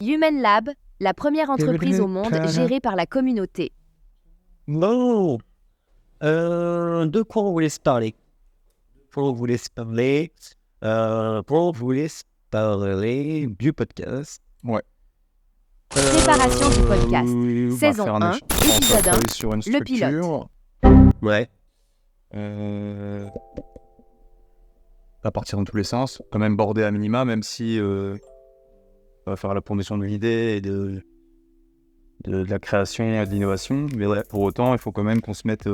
Human Lab, la première entreprise au monde gérée par la communauté. Bon, de quoi on vous laisse parler? On vous laisse parler du podcast. Ouais. Préparation du podcast. Saison faire 1, épisode 1, sur une le pilote. structure. Ouais. À partir dans tous les sens, quand même border à minima, même si on va faire la promotion de l'idée et de la création et de l'innovation. Mais ouais, pour autant, il faut quand même qu'on se mette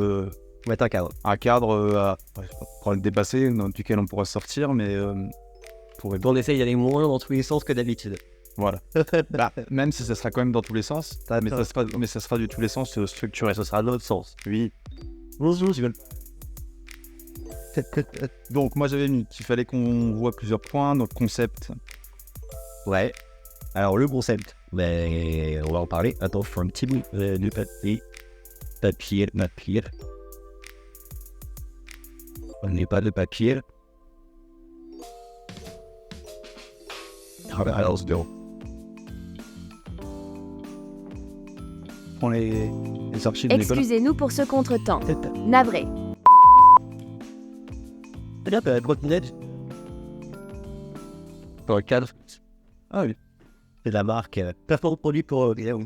Mettre un cadre. un cadre pour le dépasser, duquel on pourra sortir, mais pour On essaye d'aller moins dans tous les sens que d'habitude. voilà. Même si ça sera quand même dans tous les sens, mais ça sera du tous les sens structuré. Ce sera notre sens. Oui. Bonjour, je Donc moi j'avais mis qu'il fallait qu'on voit plusieurs points dans le concept. Ouais. Alors, le concept, ben, on va en parler. Attends, je fais un petit bout de papier. Papier. On n'est pas de papier. Alors, c'est bon. Prends les archives de Nicolas. Excusez-nous pour ce contretemps. Navré. Là, la trottinette. Pour le cadre. Ah oui. C'est la marque placement de produit pour Guillaume.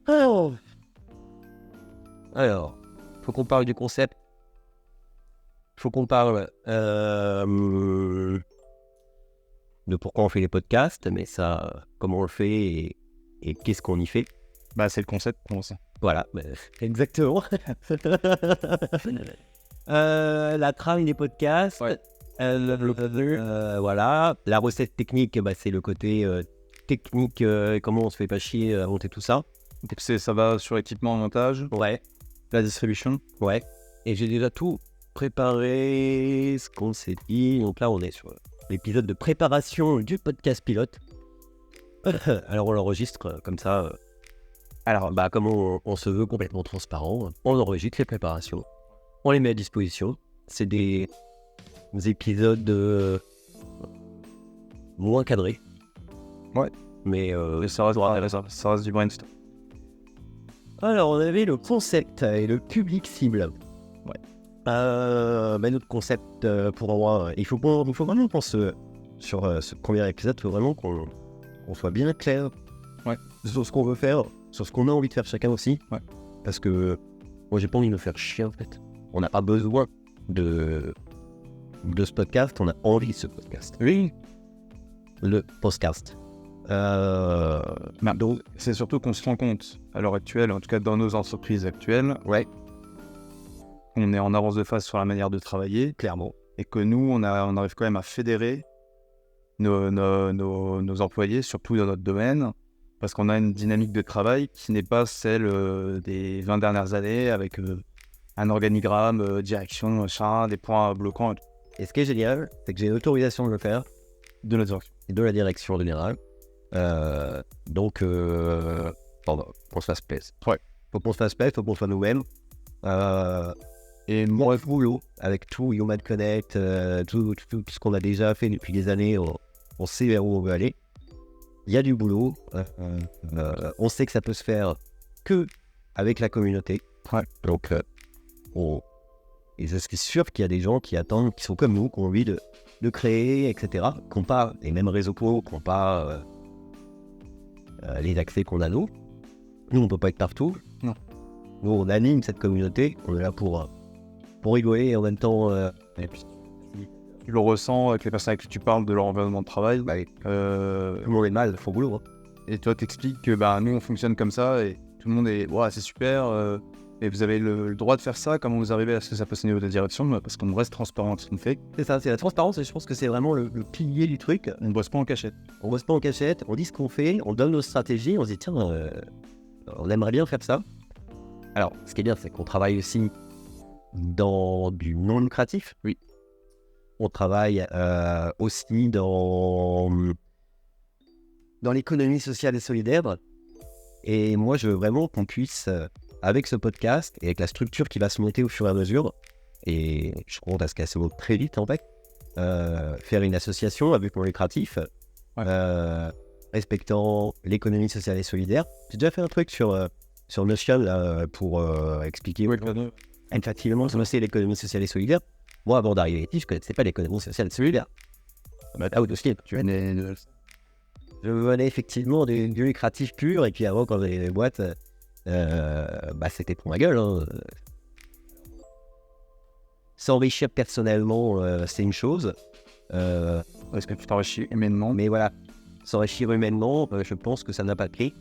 Alors, faut qu'on parle du concept. Faut qu'on parle de pourquoi on fait les podcasts, mais ça, comment on le fait et qu'est-ce qu'on y fait. Bah c'est le concept pour ça. Voilà, exactement. La trame des podcasts. Ouais. Voilà. La recette technique, c'est le côté technique, comment on se fait pas chier à monter tout ça. Ça va sur équipement, montage, Ouais, la distribution. ouais. Et j'ai déjà tout préparé, ce qu'on s'est dit. Donc là, on est sur l'épisode de préparation du podcast pilote. Alors, on l'enregistre comme ça. Alors, comme on se veut complètement transparent, on enregistre les préparations. On les met à disposition. C'est des épisodes moins cadrés. Ouais. Mais Ça reste du brainstorm. alors, on avait le concept et le public cible. Ouais. Notre concept, pour moi, il faut vraiment qu'on sur ce premier épisode, il faut vraiment qu'on soit bien clair sur ce qu'on veut faire, sur ce qu'on a envie de faire chacun aussi. Ouais. Parce que moi, j'ai pas envie de me faire chier, en fait. On n'a pas besoin de ce podcast, on a envie de ce podcast. Oui. Le podcast. Donc, c'est surtout qu'on se rend compte, à l'heure actuelle, en tout cas dans nos entreprises actuelles, Ouais, on est en avance de phase sur la manière de travailler, clairement. et que nous, on arrive quand même à fédérer nos employés, surtout dans notre domaine, parce qu'on a une dynamique de travail qui n'est pas celle des 20 dernières années, avec un organigramme, direction, machin, des points bloquants Et ce qui est génial, c'est que j'ai l'autorisation de le faire de notre direction. et de la direction générale. Donc, qu'on se fasse plaisir. Ouais. Faut qu'on se fasse plaisir, faut qu'on soit nous-mêmes. Et moi, boulot, avec tout Human Connect, tout ce qu'on a déjà fait depuis des années, on sait vers où on veut aller. Il y a du boulot. On sait que ça peut se faire que avec la communauté. Ouais. Donc, et je suis sûr qu'il y a des gens qui attendent, qui sont comme nous, qui ont envie de créer, etc., qui n'ont pas les mêmes réseaux pro, qui n'ont pas les accès qu'on a nous. Nous, on ne peut pas être partout. Non. Nous, on anime cette communauté. On est là pour rigoler et en même temps... Et puis, tu le ressens avec les personnes avec qui tu parles de leur environnement de travail. tout le monde est mal, il faut boulot. Hein. Et toi, t'expliques que nous, on fonctionne comme ça et tout le monde est « c'est super et vous avez le droit de faire ça. Comment vous arrivez à ce que ça passe au niveau de la direction ?» Parce qu'on reste transparent avec ce qu'on fait. C'est ça, c'est la transparence et je pense que c'est vraiment le pilier du truc. On ne bosse pas en cachette. On bosse pas en cachette, on dit ce qu'on fait, on donne nos stratégies, on se dit tiens, on aimerait bien faire ça. Alors, ce qui est bien, c'est qu'on travaille aussi dans du non lucratif. Oui. On travaille aussi dans l'économie sociale et solidaire. Et moi, je veux vraiment qu'on puisse, avec ce podcast et avec la structure qui va se monter au fur et à mesure, et je compte à ce qu'elle se monte très vite en fait, faire une association avec mon lucratif respectant l'économie sociale et solidaire. J'ai déjà fait un truc sur Notion là, pour expliquer effectivement ce que c'est l'économie sociale et solidaire. Moi, avant d'arriver ici, je ne connaissais pas l'économie sociale et solidaire. Je venais effectivement du lucratif pur, et puis avant, quand j'avais les boîtes, c'était pour ma gueule. Hein. S'enrichir personnellement, c'est une chose. Est-ce que tu t'enrichis humainement? Mais voilà, s'enrichir humainement, je pense que ça n'a pas de prix.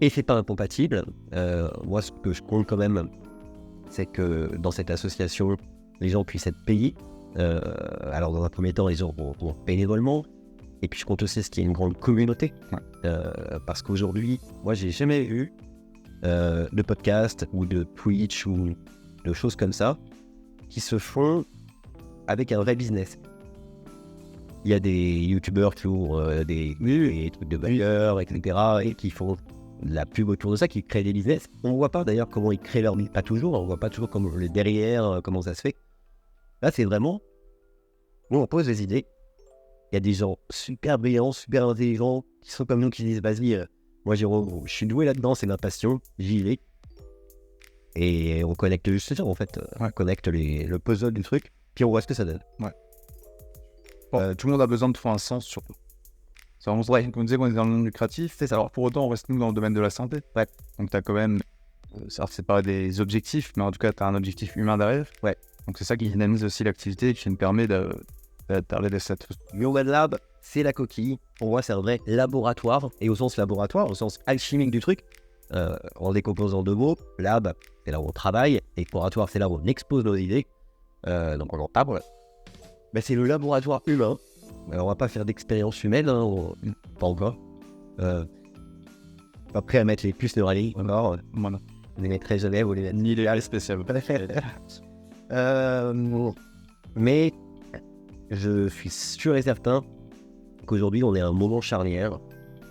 Et c'est pas incompatible. Moi, ce que je compte quand même, c'est que dans cette association, les gens puissent être payés. Alors, dans un premier temps, les gens vont bénévolement. Et puis, je compte aussi ce qu'il y a une grande communauté. Parce qu'aujourd'hui, moi, j'ai jamais vu de podcast ou de Twitch ou de choses comme ça qui se font avec un vrai business. Il y a des youtubeurs qui ont des trucs de valeur, etc. et qui font de la pub autour de ça, qui créent des business. On ne voit pas d'ailleurs comment ils créent leur business. Pas toujours, on ne voit pas toujours comment le derrière, comment ça se fait. Là, c'est vraiment... Nous, on pose des idées. Il y a des gens super brillants, super intelligents, qui sont comme nous, qui disent, vas-y, moi, je suis doué là-dedans, c'est ma passion, j'y vais. Et on connecte juste ça, en fait. On connecte le puzzle du truc, puis on voit ce que ça donne. Tout le monde a besoin de trouver un sens, surtout. C'est vraiment vrai. Comme on disait qu'on est dans le monde lucratif, c'est ça. Alors pour autant, on reste nous dans le domaine de la santé. Donc tu as quand même, c'est pas des objectifs, mais en tout cas, tu as un objectif humain derrière. Donc c'est ça qui dynamise aussi l'activité et qui nous permet de parler de cette... Human Lab, c'est la coquille. Pour moi, c'est un vrai laboratoire. Et au sens laboratoire, au sens alchimique du truc, en décompose en deux mots. Lab, c'est là où on travaille. Et laboratoire, c'est là où on expose nos idées. Donc on en parle. Mais c'est le laboratoire humain. Alors, on va pas faire d'expérience humaine, hein, pas encore. Pas prêt à mettre les puces neuraliques encore. Voilà. Les mettre très élèves ou les mettre... Ni les spéciales. Mais je suis sûr et certain qu'aujourd'hui, on est à un moment charnière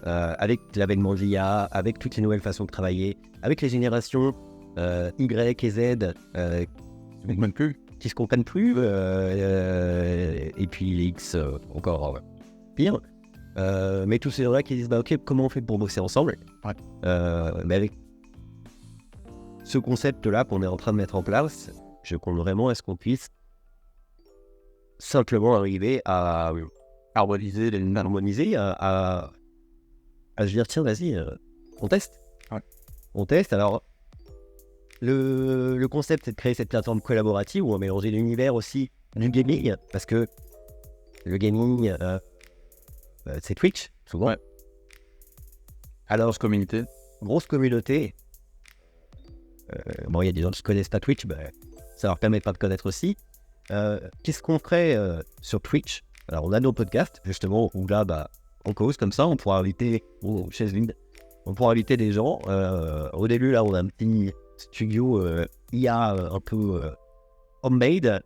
avec l'avènement de l'IA, avec toutes les nouvelles façons de travailler, avec les générations Y et Z qui se comprennent plus, et puis les X encore pire. Mais tous ces gens-là qui disent ok, comment on fait pour bosser ensemble? Mais avec ce concept-là qu'on est en train de mettre en place, je compte vraiment à ce qu'on puisse simplement arriver à harmoniser, à se dire tiens, vas-y, on teste. On teste. Alors, le concept, c'est de créer cette plateforme collaborative où on va mélanger l'univers aussi du gaming, parce que le gaming, c'est Twitch, souvent. Alors, grosse communauté. Il y a des gens qui ne connaissent pas Twitch, ça leur permet pas de connaître aussi. Qu'est-ce qu'on ferait sur Twitch? Alors, on a nos podcasts, justement, où là, on cause comme ça, on pourra inviter, chaise vide, on pourra inviter des gens. Au début, là, on a un petit studio IA un peu homemade.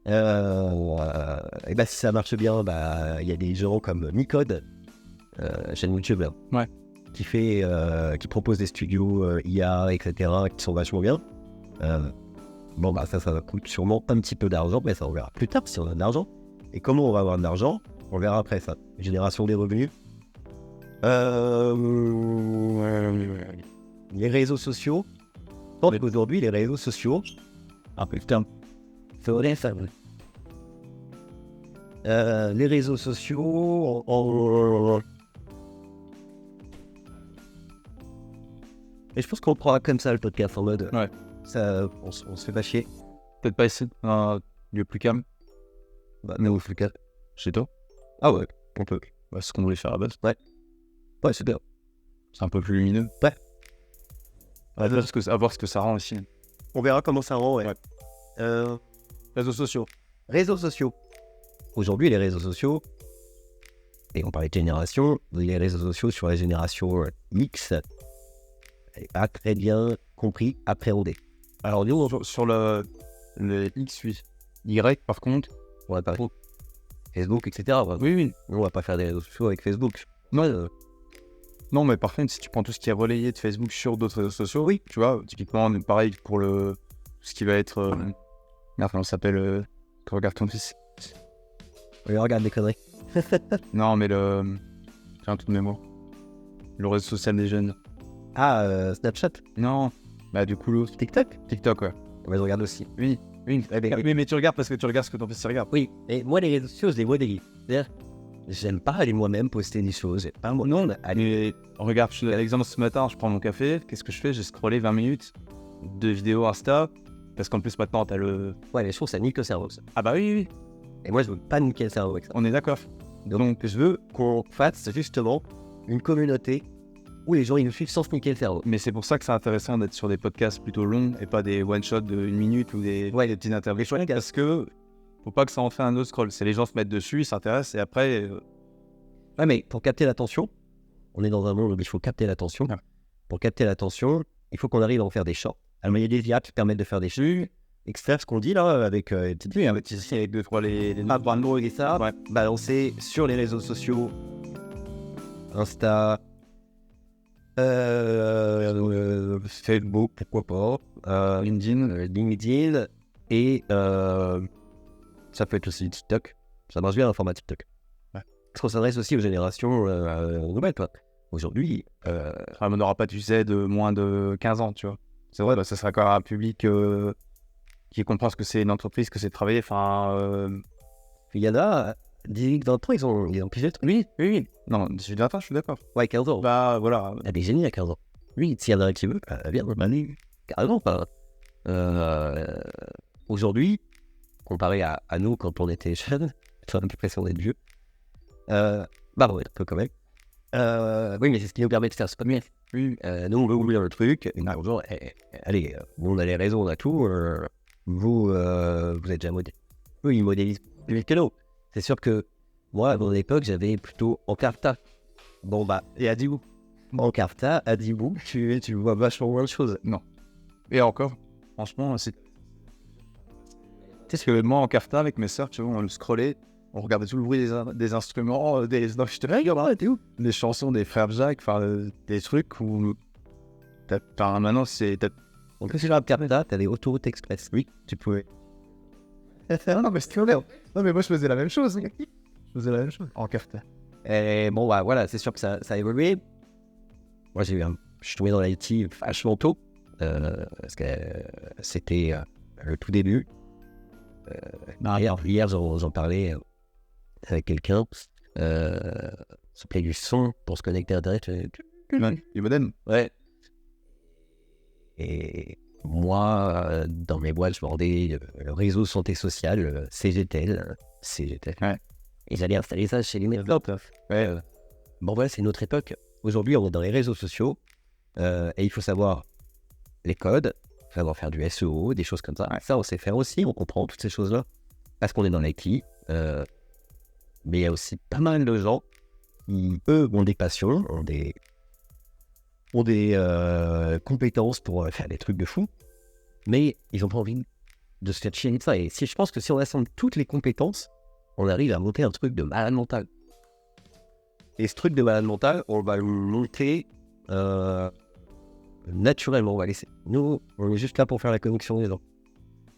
Et si ça marche bien, y a des gens comme Micode, chaîne YouTube, qui propose des studios IA, etc., qui sont vachement bien. Ça coûte sûrement un petit peu d'argent, mais ça on verra plus tard si on a de l'argent. Et comment on va avoir de l'argent, on verra après ça. Génération des revenus. Les réseaux sociaux. Je pense qu'aujourd'hui, les réseaux sociaux... les réseaux sociaux... Et je pense qu'on prendra comme ça le podcast en mode... Ça, on se fait pas chier. Peut-être pas ici, un lieu plus calme. Non, plus calme. Chez toi? Ah ouais, on peut. C'est ce qu'on voulait faire à base. Ouais, c'est bien. C'est un peu plus lumineux. À voir ce que ça rend aussi. On verra comment ça rend, Réseaux sociaux. Aujourd'hui, les réseaux sociaux, et on parlait de génération, les réseaux sociaux sur la génération X, n'est pas très bien compris, appréhendé. Alors, nous, sur le X, oui. Y, par contre, on va parler Facebook, etc. Oui. On va pas faire des réseaux sociaux avec Facebook. Non, mais par contre, si tu prends tout ce qui est relayé de Facebook sur d'autres réseaux sociaux, tu vois, typiquement, pareil pour ce qui va être... Merde, comment ça s'appelle Regarde ton fils. Oui, regarde des conneries. Non, mais J'ai un truc de mémoire. Le réseau social des jeunes. Ah, Snapchat, Non. Bah du coup l'autre. TikTok. TikTok, ouais. Ouais, je regarde aussi. Oui. Oui, Mais tu regardes parce que tu regardes ce que ton fils regarde. oui. Et moi, les réseaux sociaux, je les modélise. C'est-à-dire, j'aime pas aller moi-même poster des choses. J'aime pas non, aller. Et regarde, je te donne l'exemple ce matin, je prends mon café. Qu'est-ce que je fais? J'ai scrollé 20 minutes de vidéos Insta. Parce qu'en plus maintenant t'as le... Ouais, mais je trouve que ça nique le cerveau, ça. Ah bah oui. Et moi, je veux pas niquer le cerveau avec ça. On est d'accord. Donc, je veux qu'on fasse justement une communauté où les gens ils nous suivent sans se niquer le cerveau. Mais c'est pour ça que c'est intéressant d'être sur des podcasts plutôt longs et pas des one-shots de 1 minute ou des petites interventions. Parce que faut pas que ça en fait un autre scroll. C'est les gens se mettent dessus, ils s'intéressent et après... Ouais, mais pour capter l'attention, on est dans un monde où il faut capter l'attention. Ouais. Pour capter l'attention, il faut qu'on arrive à en faire des shorts. Alors, il y a des IA qui permettent de faire des flux, extraire ce qu'on dit là, avec des petites vues, avec 2-3 les bandeaux et ça, Ouais. balancer sur les réseaux sociaux, Insta, Facebook, pourquoi pas, LinkedIn, et ça peut être aussi TikTok. Ça marche bien, le format TikTok. Ouais. Parce qu'on s'adresse aussi aux générations nouvelles, toi. Aujourd'hui, on n'aura pas d'usage de moins de 15 ans, tu vois. C'est vrai, bah, ça sera quand même un public qui comprend ce que c'est une entreprise, que c'est de travailler. Enfin, il y en a 18-20 ans, ils ont pigé le truc. oui. Non, 18 ans, je suis d'accord. Ouais, 15 ans. Bah voilà. Il y a des génies à 15 ans. Oui, s'il y en a un qui veut, viens, carrément. Aujourd'hui, comparé à nous quand on était jeunes, j'ai l'impression d'être vieux. Bah ouais, un peu quand même. Oui, mais c'est ce qui nous permet de faire ce podcast. Oui. Nous, on veut ouvrir le truc. Bonjour, allez, on a les réseaux, on a tout. Vous êtes déjà modélisé. Eux, ils modélisent plus vite que nous. C'est sûr que moi, à mon époque, j'avais plutôt Encarta. Bon, bah, et Adibou. Encarta, Adibou, tu vois vachement moins de choses. Non. Et encore, franchement, c'est... Tu sais, que moi, en Carta, avec mes sœurs, tu vois, on le scrollait, on regardait tout le bruit des instruments, non, je te regarde, t'es où? Des chansons des frères Jacques, enfin, des trucs où... maintenant, c'est... En plus, sur Encarta, t'as des autoroutes express. Oui, tu pouvais. Non, mais c'était honnête. Non, mais moi, je faisais la même chose. En Carta. Et bon, bah voilà, c'est sûr que ça a évolué. Moi, je suis tombé dans l'IT vachement tôt, parce que c'était le tout début. Hier, j'en parlais avec quelqu'un. Ça s'appelait du son pour se connecter à Internet. Du modem. Ouais. Et moi, dans mes boîtes, je vendais le réseau santé sociale, le CGTL. Ouais. Et j'allais installer ça chez les mecs. Ouais. Bon, voilà, c'est une autre époque. Aujourd'hui, on est dans les réseaux sociaux et il faut savoir les codes, savoir faire du SEO, des choses comme ça. Ouais. Ça, on sait faire aussi, on comprend toutes ces choses-là parce qu'on est dans l'IT. Mais il y a aussi pas mal de gens qui, eux, ont des passions, ont des compétences pour faire des trucs de fou, mais ils n'ont pas envie de se faire chier de ça. Et je pense que si on assemble toutes les compétences, on arrive à monter un truc de malade mental. Et ce truc de malade mental, on va le monter naturellement. On va laisser. Nous, on est juste là pour faire la connexion des gens.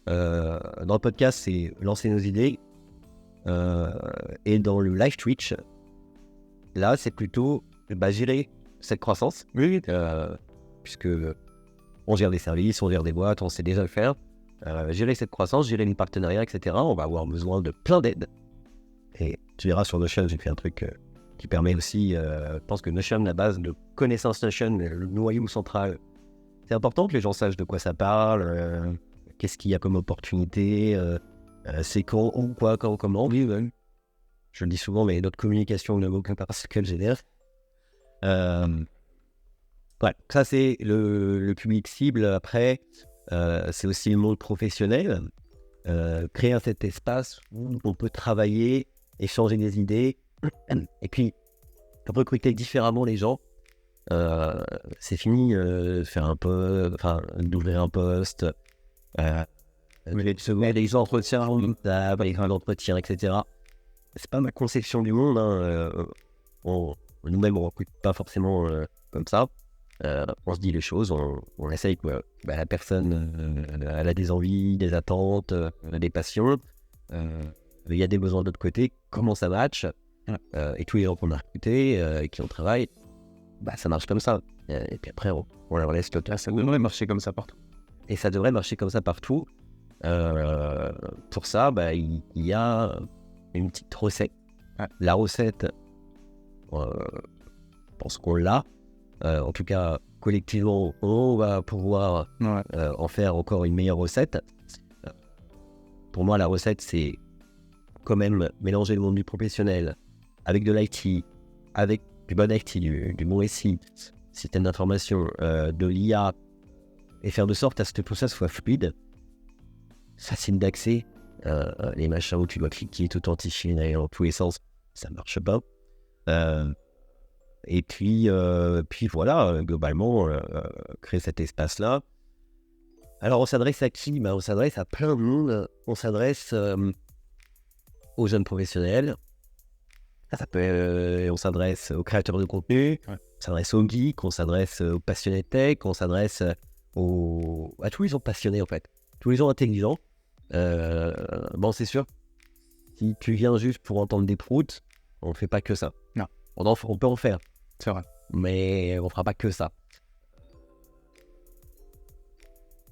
Dans le podcast, c'est lancer nos idées. Et dans le live Twitch, là, c'est plutôt gérer cette croissance. Oui. Puisque on gère des services, on gère des boîtes, on sait déjà le faire. Gérer cette croissance, gérer les partenariats, etc. On va avoir besoin de plein d'aide. Et tu verras sur Notion, j'ai fait un truc qui permet aussi, je pense que Notion, la base de connaissance Notion, le noyau central, c'est important que les gens sachent de quoi ça parle, qu'est-ce qu'il y a comme opportunité, c'est quand, ou quoi, quand, comment. Oui, ouais. Je le dis souvent, mais notre communication ne vaut aucun parce qu'elle génère. Ouais, ça c'est le public cible. Après, c'est aussi le monde professionnel. Créer cet espace où on peut travailler, échanger des idées, et puis recruter différemment les gens. C'est fini de faire d'ouvrir un poste, les entretiens, les grands entretiens, etc. C'est pas ma conception du monde. Nous-mêmes, on recrute pas forcément comme ça. On se dit les choses, on essaye que la personne elle a des envies, des attentes, des passions. Il y a des besoins de l'autre côté, comment ça match, et tous les gens qu'on a recrutés, qui ont travaillé, bah, ça marche comme ça. Et puis après, on leur laisse le temps. Ça devrait marcher comme ça partout. Et ça devrait marcher comme ça partout. Pour ça, bah, il y a une petite recette. La recette, je pense qu'on l'a. En tout cas, collectivement, on va pouvoir en faire encore une meilleure recette. Pour moi, la recette, c'est quand même mélanger le monde du professionnel avec de l'IT, avec du bon IT, du bon SI, système d'information, de l'IA, et faire de sorte à ce que tout ça soit fluide, facile d'accès. Les machins où tu dois cliquer, t'authentifier d'aller dans tous les sens, ça marche pas. Et puis voilà, globalement, créer cet espace-là. Alors, on s'adresse à qui ? On s'adresse à plein de monde. On s'adresse aux jeunes professionnels. On s'adresse aux créateurs de contenu. On s'adresse aux geeks. On s'adresse aux passionnés de tech. On s'adresse à tous les gens passionnés, en fait. Tous les gens intelligents. C'est sûr. Si tu viens juste pour entendre des proutes, on ne fait pas que ça. Non. On peut en faire. C'est vrai. Mais on ne fera pas que ça.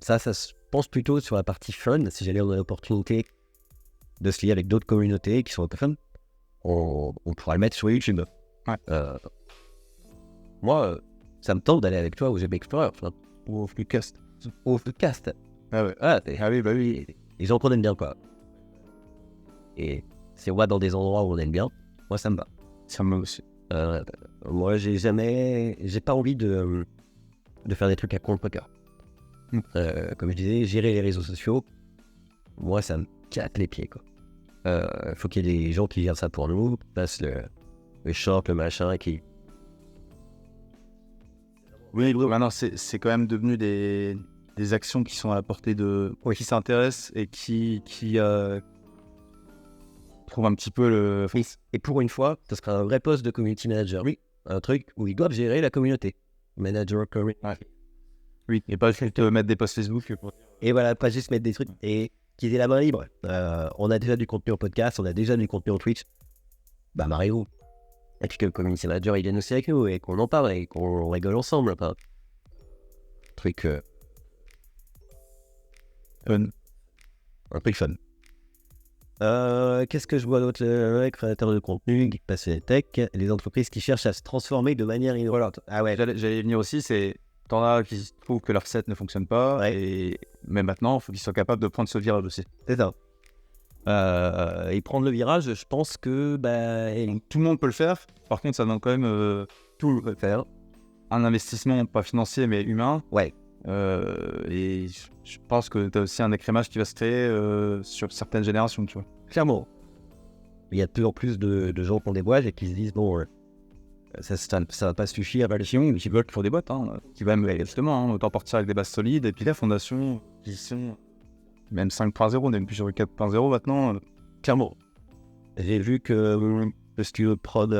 Ça se pense plutôt sur la partie fun. Si jamais on a l'opportunité de se lier avec d'autres communautés qui sont un peu fun, on pourra le mettre sur YouTube. Moi, ça me tente d'aller avec toi au GB Explorer. Ou au Flucast. Au Flucast. Ah ouais. Oui. Les gens qu'on aime bien, quoi. Et si on va dans des endroits où on aime bien, moi, ça me va. Ça me va aussi. Moi, j'ai pas envie de faire des trucs à contre-cœur. Comme je disais, gérer les réseaux sociaux, moi, ça me casse les pieds, quoi. Faut qu'il y ait des gens qui gèrent ça pour nous, qui fassent le short, le machin, et qui... Oui, maintenant, c'est quand même devenu des actions qui sont à la portée de... qui s'intéressent et qui trouvent un petit peu le... Et pour une fois, ce sera un vrai poste de community manager. Oui. Un truc où ils doivent gérer la communauté. Manager community. Oui, et pas juste mettre des posts Facebook. Et voilà, pas juste mettre des trucs et qu'ils aient la main libre. On a déjà du contenu en podcast, on a déjà du contenu en Twitch. Bah, mariez-vous. Et puis que le community manager, il vienne aussi avec nous et qu'on en parle et qu'on rigole ensemble. Enfin, truc... fun. Un truc fun. Qu'est-ce que je vois d'autre ? Créateurs de contenu, geek passionné tech, les entreprises qui cherchent à se transformer de manière innovante. Ah ouais, j'allais y venir aussi, t'en as qui trouvent que leur recette ne fonctionne pas, mais maintenant, il faut qu'ils soient capables de prendre ce virage aussi. C'est ça. Et prendre le virage, je pense que tout le monde peut le faire. Par contre, ça demande quand même tout le monde faire. Un investissement, pas financier, mais humain. Ouais. Et je pense que tu as aussi un écrémage qui va se créer sur certaines générations, tu vois. Clairement. Il y a de plus en plus de gens qui ont des boîtes et qui se disent ça va pas suffire. Qui veulent pour des boîtes, qui va même justement, autant partir avec des bases solides. Et puis la fondation, qui sont même 5.0, on est même plus sur 4.0 maintenant. Clairement. J'ai vu que le studio de prod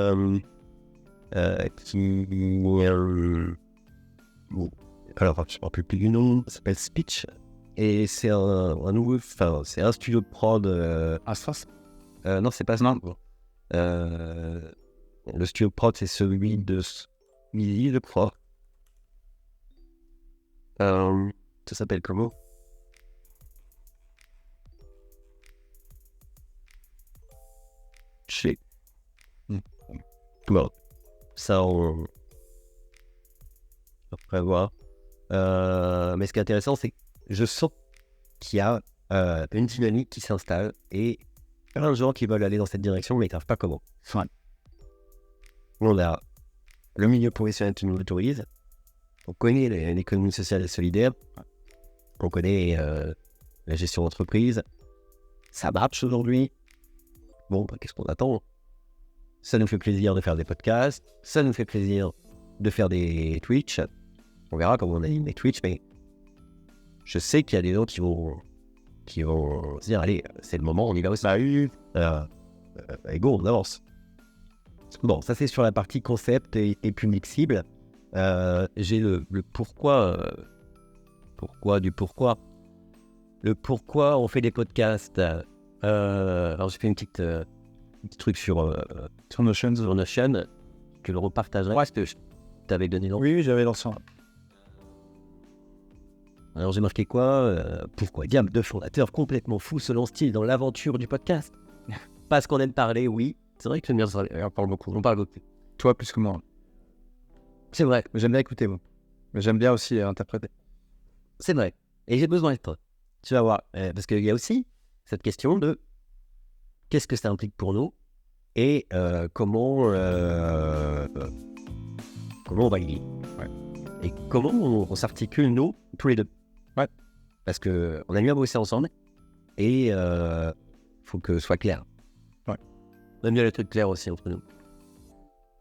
alors je ne me rappelle plus du nom, ça s'appelle Speech. Et c'est un nouveau, enfin c'est un studio de prod. Astras non, c'est pas ça. Le studio de prod, c'est celui de Smiley, je crois. Ça s'appelle comment ? Bon, ça on va voir. Mais ce qui est intéressant, c'est que je sens qu'il y a une dynamique qui s'installe et plein de gens qui veulent aller dans cette direction, mais ils ne savent pas comment. On a le milieu professionnel qui nous l'autorise. On connaît l'économie sociale et solidaire. On connaît la gestion d'entreprise. Ça marche aujourd'hui. Bon, qu'est-ce qu'on attend ? Ça nous fait plaisir de faire des podcasts. Ça nous fait plaisir de faire des Twitch. On verra comment on anime les Twitch, mais je sais qu'il y a des gens qui vont se dire, allez, c'est le moment, on y va aussi. Et go, on avance. Bon, ça c'est sur la partie concept et public cible. J'ai le pourquoi. Pourquoi. Le pourquoi on fait des podcasts. Alors j'ai fait une petite petit truc sur Notion. que le repartagerai. Parce que je t'avais donné nom. Oui, j'avais lancé un. Alors j'ai marqué quoi pourquoi diable deux fondateurs complètement fous se lancent-ils dans l'aventure du podcast? Parce qu'on aime parler, oui. C'est vrai que j'aime bien ça. On parle beaucoup. Toi, plus que moi. C'est vrai. Mais j'aime bien écouter, moi. Mais j'aime bien aussi interpréter. C'est vrai. Et j'ai besoin de toi. Tu vas voir. Parce qu'il y a aussi cette question de qu'est-ce que ça implique pour nous et comment on va y vivre. Ouais. Et comment on s'articule, nous, tous les deux. Ouais. Parce qu'on a mieux à bosser ensemble et faut que ce soit clair. Ouais. On aime bien les trucs clairs aussi entre nous.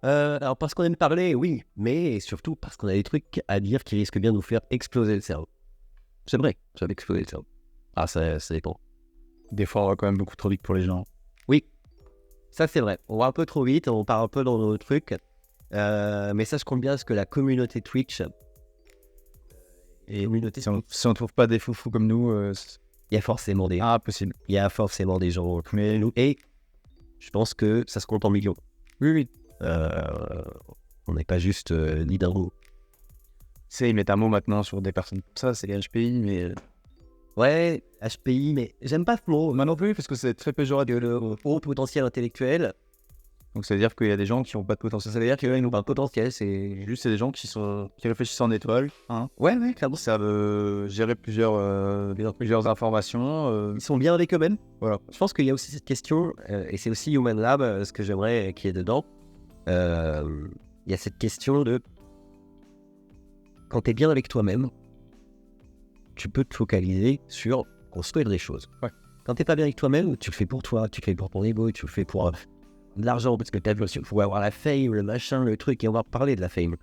Alors parce qu'on aime parler, oui, mais surtout parce qu'on a des trucs à dire qui risquent bien de nous faire exploser le cerveau. C'est vrai, ça va exploser le cerveau. Ah, ça dépend. Des fois, on va quand même beaucoup trop vite pour les gens. Oui, ça c'est vrai. On va un peu trop vite, on part un peu dans nos trucs. Mais ça, je compte bien parce que la communauté Twitch et communauté... Si on trouve pas des foufous comme nous, il y a forcément des... possible. Il y a forcément des gens comme nous. Et je pense que ça se compte en millions. Oui. On n'est pas juste ni d'un mot. Ils mettent un mot maintenant sur des personnes comme ça, c'est les HPI, mais... Ouais, HPI, mais j'aime pas ce mot. Moi non plus, parce que c'est très péjoratif. Le haut potentiel intellectuel. Donc ça veut dire qu'il y a des gens qui n'ont pas de potentiel. Ça veut dire qu'ils n'ont pas de potentiel, C'est des gens qui réfléchissent en étoile. Hein. Ouais, clairement. Ils savent gérer plusieurs informations. Ils sont bien avec eux-mêmes. Voilà. Je pense qu'il y a aussi cette question, et c'est aussi Human Lab, ce que j'aimerais qu'il y ait dedans. Il y a cette question de quand tu es bien avec toi-même, tu peux te focaliser sur construire des choses. Ouais. Quand tu n'es pas bien avec toi-même, tu le fais pour toi, tu le fais pour ton ego, tu le fais pour de l'argent, parce que tu as vu aussi, il faut avoir la fame, le machin, le truc, et on va parler de la fame.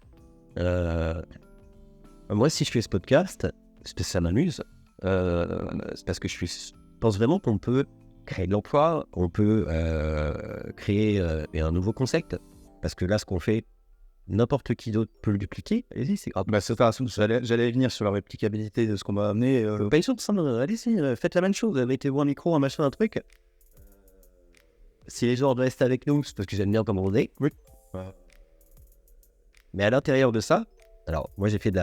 Moi, si je fais ce podcast, c'est parce que ça m'amuse, c'est parce que je pense vraiment qu'on peut créer de l'emploi, on peut créer un nouveau concept, parce que là, ce qu'on fait, n'importe qui d'autre peut le dupliquer. Allez-y, c'est grave. J'allais venir sur la réplicabilité de ce qu'on m'a amené. Pas sûr de ça, allez-y, faites la même chose, mettez-vous un micro, un machin, un truc. Si les gens restent avec nous, c'est parce que j'aime bien comment on est. Oui. Mais à l'intérieur de ça, alors moi j'ai fait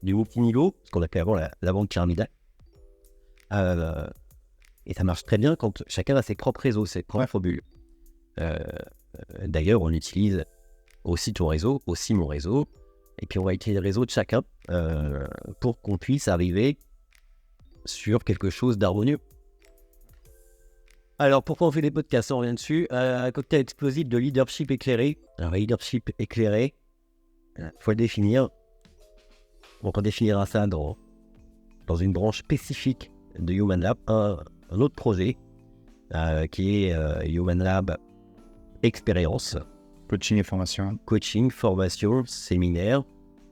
du multi-niveau, ce qu'on appelait avant la banque pyramidale. Et ça marche très bien quand chacun a ses propres réseaux, ses propres bulles. D'ailleurs, on utilise aussi ton réseau, aussi mon réseau, et puis on va utiliser le réseau de chacun pour qu'on puisse arriver sur quelque chose d'harmonieux. Alors, pourquoi on fait des podcasts? On revient dessus. Un cocktail explosif de leadership éclairé. Alors, leadership éclairé, il faut le définir. Donc, on définira ça dans une branche spécifique de Human Lab, un autre projet qui est Human Lab Expérience. Coaching et formation. Coaching, formation, séminaire.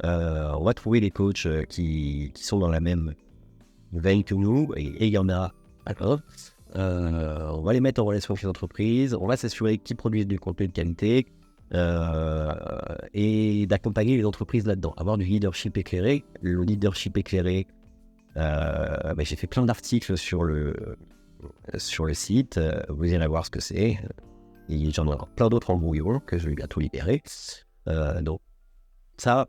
On va trouver les coachs qui sont dans la même veine que nous, et il y en a plein. On va les mettre en relation avec les entreprises, on va s'assurer qu'ils produisent du contenu de qualité et d'accompagner les entreprises là-dedans, avoir du leadership éclairé. Le leadership éclairé, j'ai fait plein d'articles sur le site, vous irez voir ce que c'est, et j'en ai plein d'autres en brouillon que je vais bientôt libérer. Donc ça,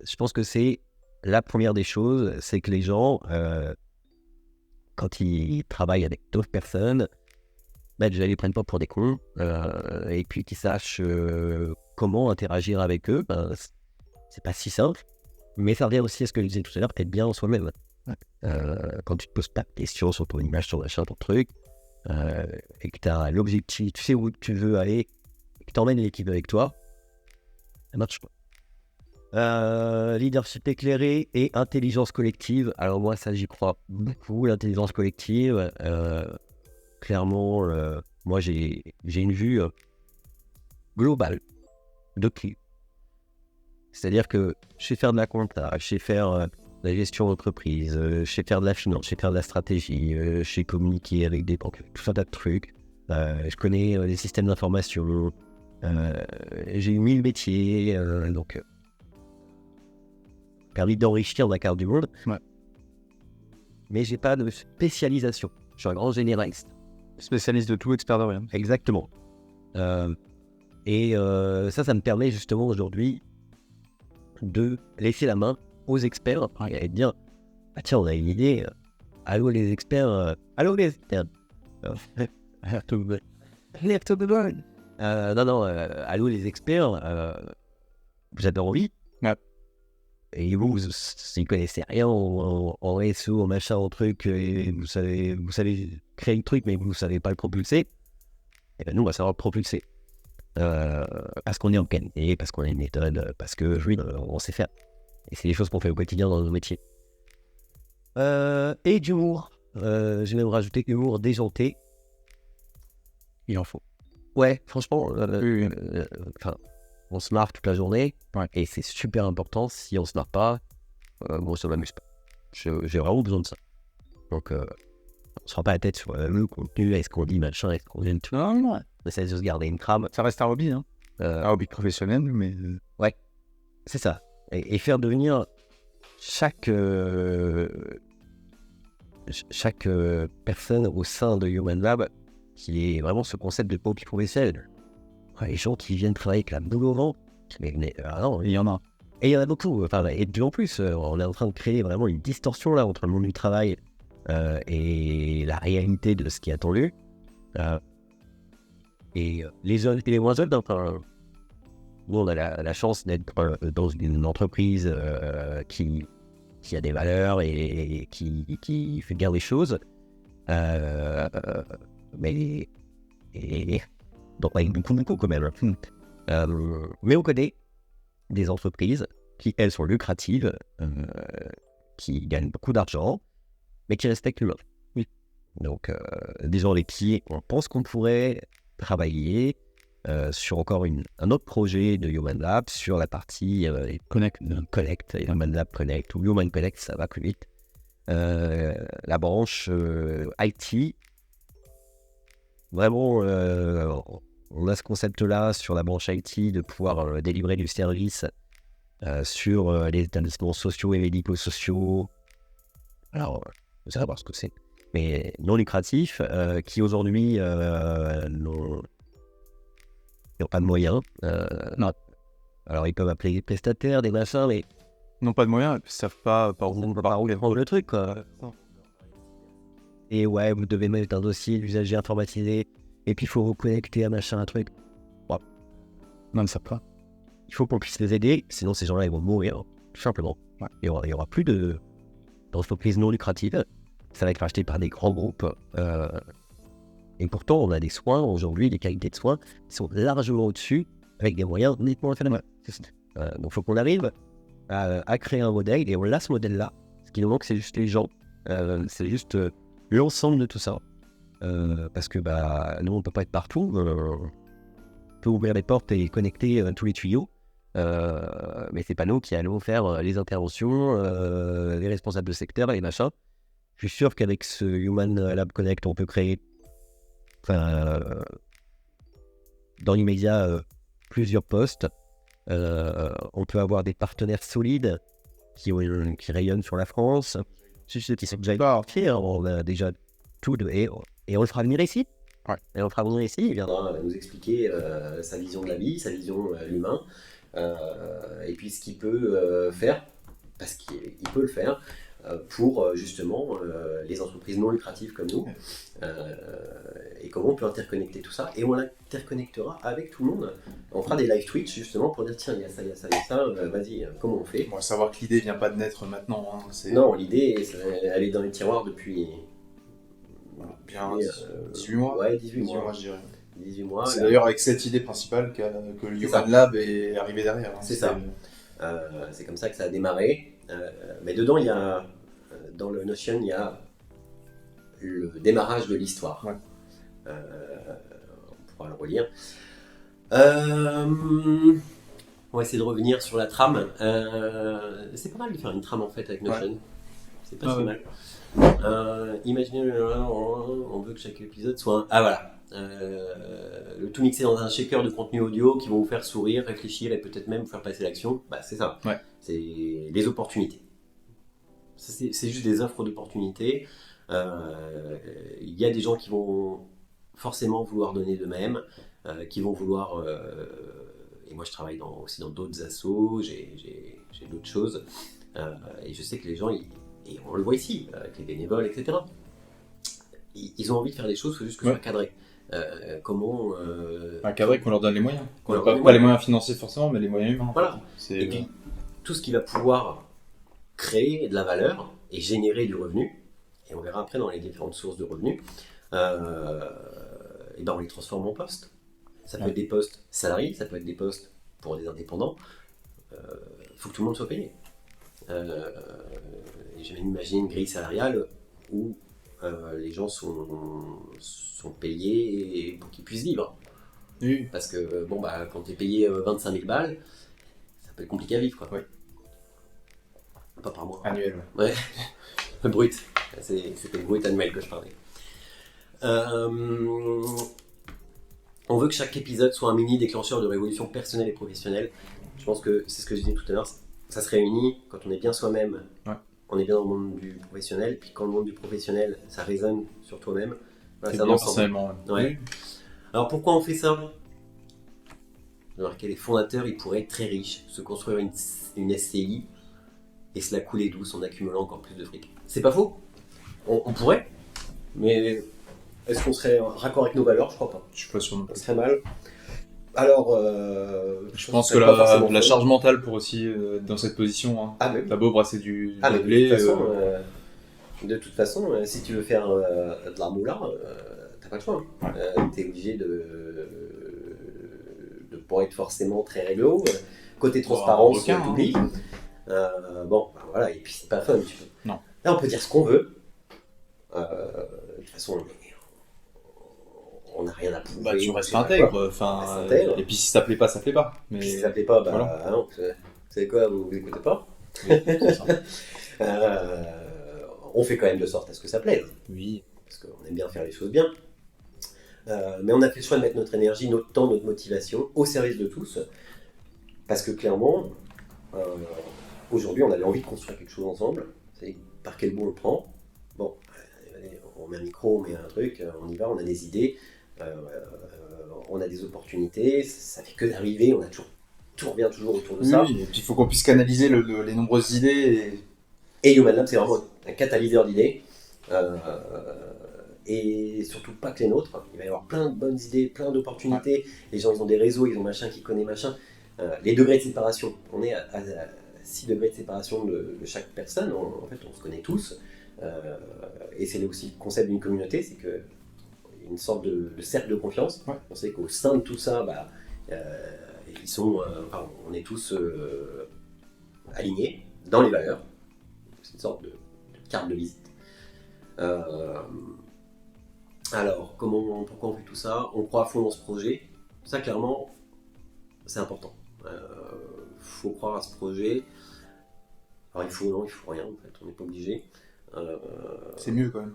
je pense que c'est la première des choses, c'est que les gens... quand ils travaillent avec d'autres personnes, déjà ils les prennent pas pour des cons, et puis qu'ils sachent comment interagir avec eux. C'est pas si simple, mais ça revient aussi à ce que je disais tout à l'heure, être bien en soi-même. Ouais. Quand tu te poses pas de questions sur ton image, sur machin, ton truc, et que tu as l'objectif, tu sais où tu veux aller, et que tu emmènes l'équipe avec toi, ça marche pas. Leadership éclairé et intelligence collective. Alors moi ça j'y crois beaucoup, l'intelligence collective. Clairement, moi j'ai une vue globale de qui. C'est-à-dire que je sais faire de la compta, je sais faire de la gestion d'entreprise, je sais faire de la finance, je sais faire de la stratégie, je sais communiquer avec des banques, tout un tas de trucs. Je connais les systèmes d'information, j'ai eu 1000 métiers, donc... permis d'enrichir la carte du monde. Ouais. Mais j'ai pas de spécialisation. Je suis un grand généraliste. Spécialiste de tout, expert de rien. Exactement. Et ça me permet justement aujourd'hui de laisser la main aux experts et de dire ah tiens, on a une idée, allô les experts, allô les experts. Allô les experts, vous avez envie et vous ne connaissez rien en SEO, en machin, en truc, et vous savez créer le truc, mais vous ne savez pas le propulser, et ben nous, on va savoir le propulser. Parce qu'on est en qualité, parce qu'on a une méthode, parce que on sait faire. Et c'est des choses qu'on fait au quotidien dans nos métiers. Et d'humour. J'ai même rajouté humour déjanté. Il en faut. Ouais, franchement, on se marre toute la journée, et c'est super important. Si on se marre pas, moi ça m'amuse pas. J'ai vraiment besoin de ça. Donc, on se rend pas la tête sur le contenu, est-ce qu'on dit machin, est-ce qu'on dit tout. Non. On essaie de se garder une trame. Ça reste un hobby, hein. Un hobby professionnel, mais... Ouais, c'est ça. Et faire devenir chaque personne au sein de Human Lab qui est vraiment ce concept de hobby professionnel. Les gens qui viennent travailler avec la boule au ventre, mais non, il y en a. Et il y en a beaucoup. Et de plus en plus, on est en train de créer vraiment une distorsion là entre le monde du travail et la réalité de ce qui est attendu. Et les jeunes et les moins jeunes, nous on a la chance d'être dans une entreprise qui a des valeurs et qui fait bien les choses. Mais donc avec beaucoup quand même. Mais on connaît des entreprises qui, elles, sont lucratives, qui gagnent beaucoup d'argent, mais qui respectent l'humain. Oui. Donc, des gens avec qui on pense qu'on pourrait travailler sur encore un autre projet de Human Lab, sur la partie Connect, Human Lab Connect, ou Human Connect, ça va plus vite. La branche IT, vraiment, on a ce concept-là sur la branche IT de pouvoir délivrer du service sur les établissements sociaux et médico-sociaux. Alors, je ne sais pas ce que c'est, mais non lucratifs, qui aujourd'hui n'ont pas de moyens. Non. Alors, ils peuvent appeler des prestataires, des machins, mais n'ont pas de moyens, ils ne savent pas par où prendre le truc, quoi. Et ouais, vous devez mettre un dossier d'usager informatisé, et puis il faut vous connecter à machin, un truc. Non, ils ne savent pas. Il faut qu'on puisse les aider, sinon ces gens-là ils vont mourir, tout simplement. Ouais. Il n'y aura plus d'entreprises non lucratives, ça va être racheté par des grands groupes. Et pourtant, on a des soins aujourd'hui, des qualités de soins qui sont largement au-dessus, avec des moyens nettement inférieurs. Donc il faut qu'on arrive à créer un modèle, et on a ce modèle-là. Ce qui nous manque, c'est juste les gens, c'est juste l'ensemble de tout ça. Parce que nous, on ne peut pas être partout. On peut ouvrir les portes et connecter tous les tuyaux. Mais c'est pas nous qui allons faire les interventions, les responsables de secteur et les machins. Je suis sûr qu'avec ce Human Lab Connect, on peut créer dans l'immédiat plusieurs postes. On peut avoir des partenaires solides qui rayonnent sur la France, qui sont déjà fiers. On a déjà tout et on le fera venir ici. Ouais. Et on le fera venir ici. Il viendra nous expliquer sa vision de la vie, sa vision de l'humain, et puis ce qu'il peut faire, parce qu'il peut le faire, pour justement les entreprises non lucratives comme nous, et comment on peut interconnecter tout ça, et on l'interconnectera avec tout le monde. On fera des live Twitch justement pour dire tiens, il y a ça, il y a ça, il y a ça, vas-y, comment on fait. Bon, savoir que l'idée vient pas de naître maintenant. Hein, non, l'idée, elle est dans les tiroirs depuis bien 18 mois. Ouais, 18 mois, je dirais. 18 mois. C'est d'ailleurs avec cette idée principale que le Human Lab est arrivé derrière. Hein, c'est ça. C'est comme ça que ça a démarré. Mais dedans, il y a, dans le Notion, il y a le démarrage de l'histoire. Ouais. On pourra le relire. On va essayer de revenir sur la trame. C'est pas mal de faire une trame en fait avec Notion. Ouais. C'est pas si mal. Imaginez, on veut que chaque épisode soit le tout mixé dans un shaker de contenu audio qui vont vous faire sourire, réfléchir et peut-être même vous faire passer l'action. C'est ça. Ouais. C'est les opportunités. C'est juste des offres d'opportunités. Il y a des gens qui vont forcément vouloir donner d'eux-mêmes. qui vont vouloir... et moi, je travaille aussi dans d'autres assos, j'ai d'autres choses. Et je sais que les gens, et on le voit ici, avec les bénévoles, etc., ils ont envie de faire des choses, il faut juste que ce soit cadré. Comment... cadré, qu'on leur donne les moyens. Qu'on Pas les moyens financiers forcément, mais les moyens humains. Voilà. Et puis, tout ce qui va pouvoir créer de la valeur et générer du revenu, et on verra après dans les différentes sources de revenus, et ben on les transforme en postes. Ça peut être des postes salariés, ça peut être des postes pour des indépendants. Il faut que tout le monde soit payé. Et j'ai même imaginé une grille salariale où les gens sont payés pour qu'ils puissent vivre. Oui. Parce que quand tu es payé 25 000 balles, ça peut être compliqué à vivre, quoi. Oui. Pas par mois. Annuel. Ouais. Brut. C'était le brut annuel que je parlais. On veut que chaque épisode soit un mini déclencheur de révolution personnelle et professionnelle. Je pense que c'est ce que je disais tout à l'heure. Ça se réunit quand on est bien soi-même. Ouais. On est bien dans le monde du professionnel. Puis quand le monde du professionnel, ça résonne sur toi-même. Voilà, C'est bien personnellement. Ouais. Alors pourquoi on fait ça? Alors que les fondateurs, ils pourraient être très riches, se construire une SCI et se la couler douce en accumulant encore plus de fric. C'est pas faux. On pourrait, mais est-ce qu'on serait raccord avec nos valeurs? Je crois pas. Je suis pas sûr non Ça plus. serait mal. Alors, je pense que la charge mentale pour aussi être dans cette position. Hein. Ah, mais oui. T'as beau brasser du mais blé. de toute façon, si tu veux faire de la moula, t'as pas le choix. Hein. T'es obligé de pas être forcément très réglo. Côté transparence, t'oublies. Voilà, et puis c'est pas fun. Non. Là, on peut dire ce qu'on veut. De toute façon, on n'a rien à prouver. Tu restes intègre. Et puis si ça plaît pas, ça plaît pas. Mais si ça plaît pas, voilà. Non. Vous savez quoi, vous écoutez pas. Oui, c'est ça. On fait quand même de sorte à ce que ça plaise. Oui. Parce qu'on aime bien faire les choses bien. Mais on a fait le choix de mettre notre énergie, notre temps, notre motivation au service de tous. Parce que clairement, aujourd'hui, on avait envie de construire quelque chose ensemble. C'est par quel bout on le prend. Bon, on met un micro, on met un truc, on y va, on a des idées, on a des opportunités, ça fait que d'arriver, tout revient toujours autour de ça. Oui, et puis il faut qu'on puisse canaliser les nombreuses idées. Et Human Lab, c'est vraiment un catalyseur d'idées. Et surtout pas que les nôtres. Il va y avoir plein de bonnes idées, plein d'opportunités. Les gens, ils ont des réseaux, ils ont machin qui connaît machin. Les degrés de séparation. On est à 6 degrés de séparation de chaque personne. En fait, on se connaît tous. Et c'est aussi le concept d'une communauté, c'est que une sorte de cercle de confiance. Ouais. On sait qu'au sein de tout ça, on est tous alignés dans les valeurs. C'est une sorte de carte de visite. Alors, pourquoi on fait tout ça? On croit à fond dans ce projet. Ça, clairement, c'est important. Faut croire à ce projet. Alors, il faut rien, en fait. On n'est pas obligé. C'est mieux quand même.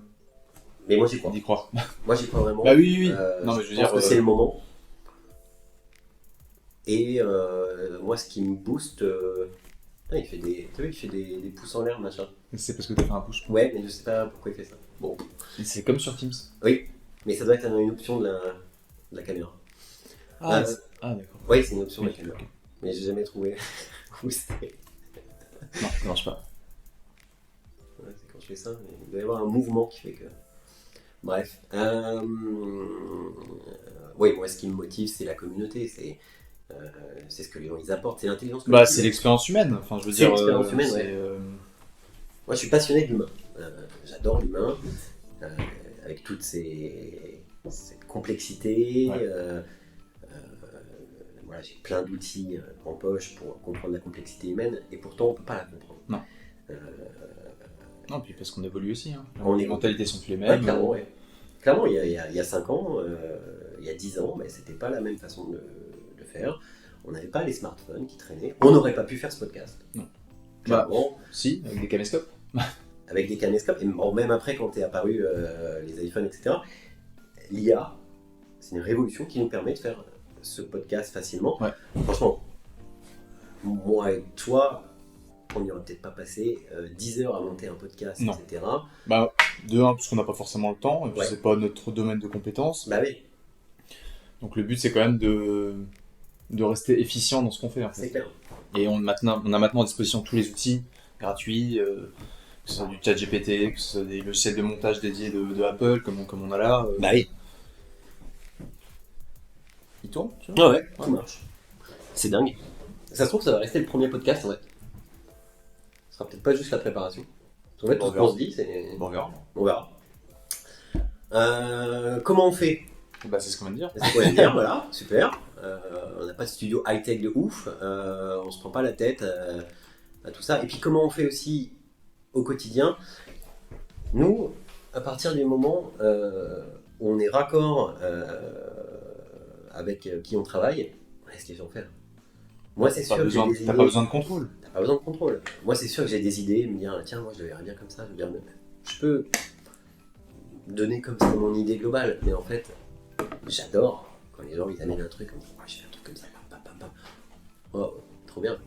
Mais moi, j'y crois. D'y croire. Moi, j'y crois vraiment. Bah oui. Non, mais je pense que c'est le moment. Et moi, ce qui me booste... il fait des pouces en l'air, machin. C'est parce que t'as fait un push. Ouais, mais je sais pas pourquoi il fait ça. Bon. C'est comme sur Teams. Oui, mais ça doit être une option de la caméra. D'accord. Oui, c'est une option de la Oui, caméra. okay. Mais j'ai jamais trouvé où c'était. Non, ça marche pas. Ouais, c'est quand je fais ça, mais il doit y avoir un mouvement qui fait que... Bref. Oui, moi, ce qui me motive, c'est la communauté. C'est ce que les gens ils apportent, c'est l'intelligence collective. C'est l'expérience humaine. Enfin, je veux C'est dire. l'expérience humaine, ouais. Moi, je suis passionné de l'humain. J'adore l'humain, avec toute cette complexité. Ouais. Voilà, j'ai plein d'outils en poche pour comprendre la complexité humaine, et pourtant, on ne peut pas la comprendre. Non. Non, puis parce qu'on évolue aussi. Hein. Les mentalités sont plus les Ouais, mêmes. clairement, ouais. Clairement, il y a 5 ans, il y a 10 ans, c'était pas la même façon de faire. On n'avait pas les smartphones qui traînaient. On n'aurait pas pu faire ce podcast. Non. Clairement. Si, avec des caméscopes. Avec des caméscopes, et même après, quand est apparu les iPhones, etc., l'IA, c'est une révolution qui nous permet de faire ce podcast facilement. Ouais. Franchement, moi et toi, on n'y aurait peut-être pas passé 10 heures à monter un podcast, non. etc. De un, parce qu'on n'a pas forcément le temps, et puis Ouais. c'est pas notre domaine de compétences. Bah oui. Donc le but c'est quand même de rester efficient dans ce qu'on fait en C'est fait. clair. Et on a maintenant à disposition tous les outils gratuits, que ce soit du ChatGPT, que ce soit des logiciels de montage dédiés de Apple comme on a là. Bah oui. Il tourne, tu vois. Ouais, ça marche. C'est dingue. Ça se trouve, ça va rester le premier podcast en fait. Ce sera peut-être pas juste la préparation. En fait, tout ce qu'on se dit, c'est. Bon, on verra. On verra. Comment on fait? Bah c'est ce qu'on vient de dire. C'est ce qu'on vient de dire, voilà, super. On n'a pas de studio high-tech de ouf. On se prend pas la tête à tout ça. Et puis comment on fait aussi au quotidien? Nous, à partir du moment où on est raccord avec qui on travaille, on laisse les gens faire. Moi, c'est sûr que j'ai des idées. T'as pas besoin de contrôle. T'as pas besoin de contrôle. Moi, c'est sûr que j'ai des idées, me dire, tiens, moi, je le verrais bien comme ça. Je peux donner comme ça mon idée globale, mais en fait, j'adore quand les gens ils amènent un truc, on dit, je fais un truc comme ça, pam, pam, pam. Oh, trop bien.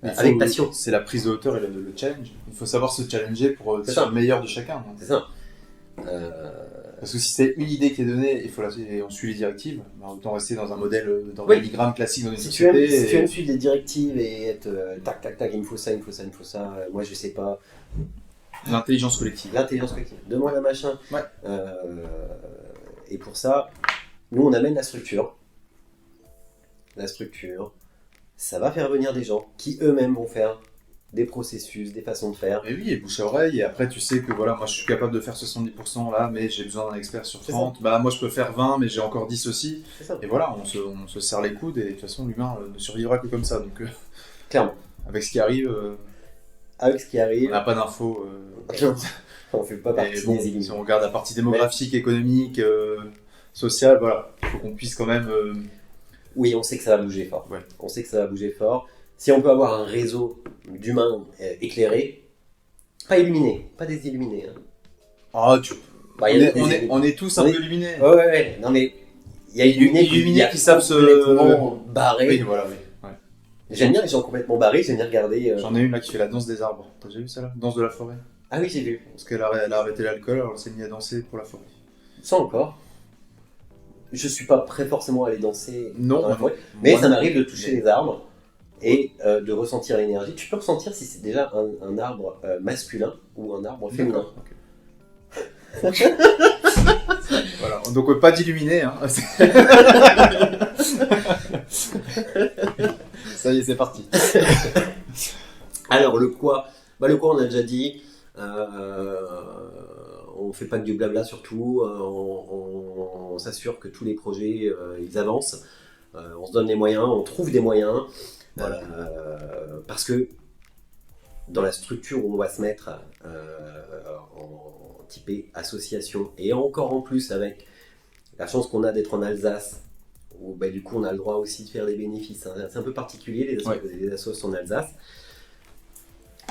Avec passion. C'est la prise de hauteur et le challenge. Il faut savoir se challenger pour C'est être ça. le meilleur de chacun. Donc. C'est ça. Parce que si c'est une idée qui est donnée et on suit les directives, bah, autant rester dans un modèle d'organigramme classique dans une Si tu société. aimes suivre les directives et être tac, tac, tac, il me faut ça, moi je sais pas. L'intelligence collective. L'intelligence collective. Demande un machin. Ouais. Et pour ça, nous on amène la structure. La structure, ça va faire venir des gens qui eux-mêmes vont faire des processus, des façons de faire. Et oui, et bouche à oreille, et après tu sais que voilà, moi je suis capable de faire 70% là, mais j'ai besoin d'un expert sur 30. Bah moi je peux faire 20, mais j'ai encore 10 aussi. C'est ça. Et voilà, on se serre les coudes, et de toute façon l'humain ne survivra que comme ça. Donc Clairement. avec ce qui arrive, Avec ce qui on arrive, n'a pas d'infos. on fait pas partie Et bon, des éliminés. si on regarde la partie démographique, économique, sociale, voilà, il faut qu'on puisse quand même. Oui, on sait que ça va bouger fort. Ouais. On sait que ça va bouger fort. Si on peut avoir un réseau d'humains éclairés, pas illuminés, pas désilluminés. Hein. Ah, Bah, il y a des on est tous un peu illuminés. Ouais. Non mais il y a illuminés qui savent se complètement barrés. Oui, voilà, oui. Ouais. J'aime bien les gens complètement barrés. J'aime bien regarder. J'en ai une là qui fait la danse des arbres. T'as déjà vu ça là? Danse de la forêt. Ah oui, j'ai vu. Parce qu'elle elle a arrêté l'alcool, alors elle s'est mise à danser pour la forêt. Ça encore. Je suis pas prêt forcément à aller danser Non, dans la moi forêt, non. mais Moi ça non. m'arrive de toucher les arbres et de ressentir l'énergie. Tu peux ressentir si c'est déjà un arbre masculin ou un arbre féminin. D'accord, ok. Voilà, donc pas d'illuminé. Hein. Ça y est, c'est parti. Alors le quoi, le quoi on a déjà dit. On fait pas que du blabla surtout. On s'assure que tous les projets ils avancent. On se donne les moyens, on trouve des moyens. Voilà. Parce que dans la structure où on va se mettre en typé association et encore en plus avec la chance qu'on a d'être en Alsace où bah, du coup on a le droit aussi de faire des bénéfices. Hein. C'est un peu particulier les associations en Alsace.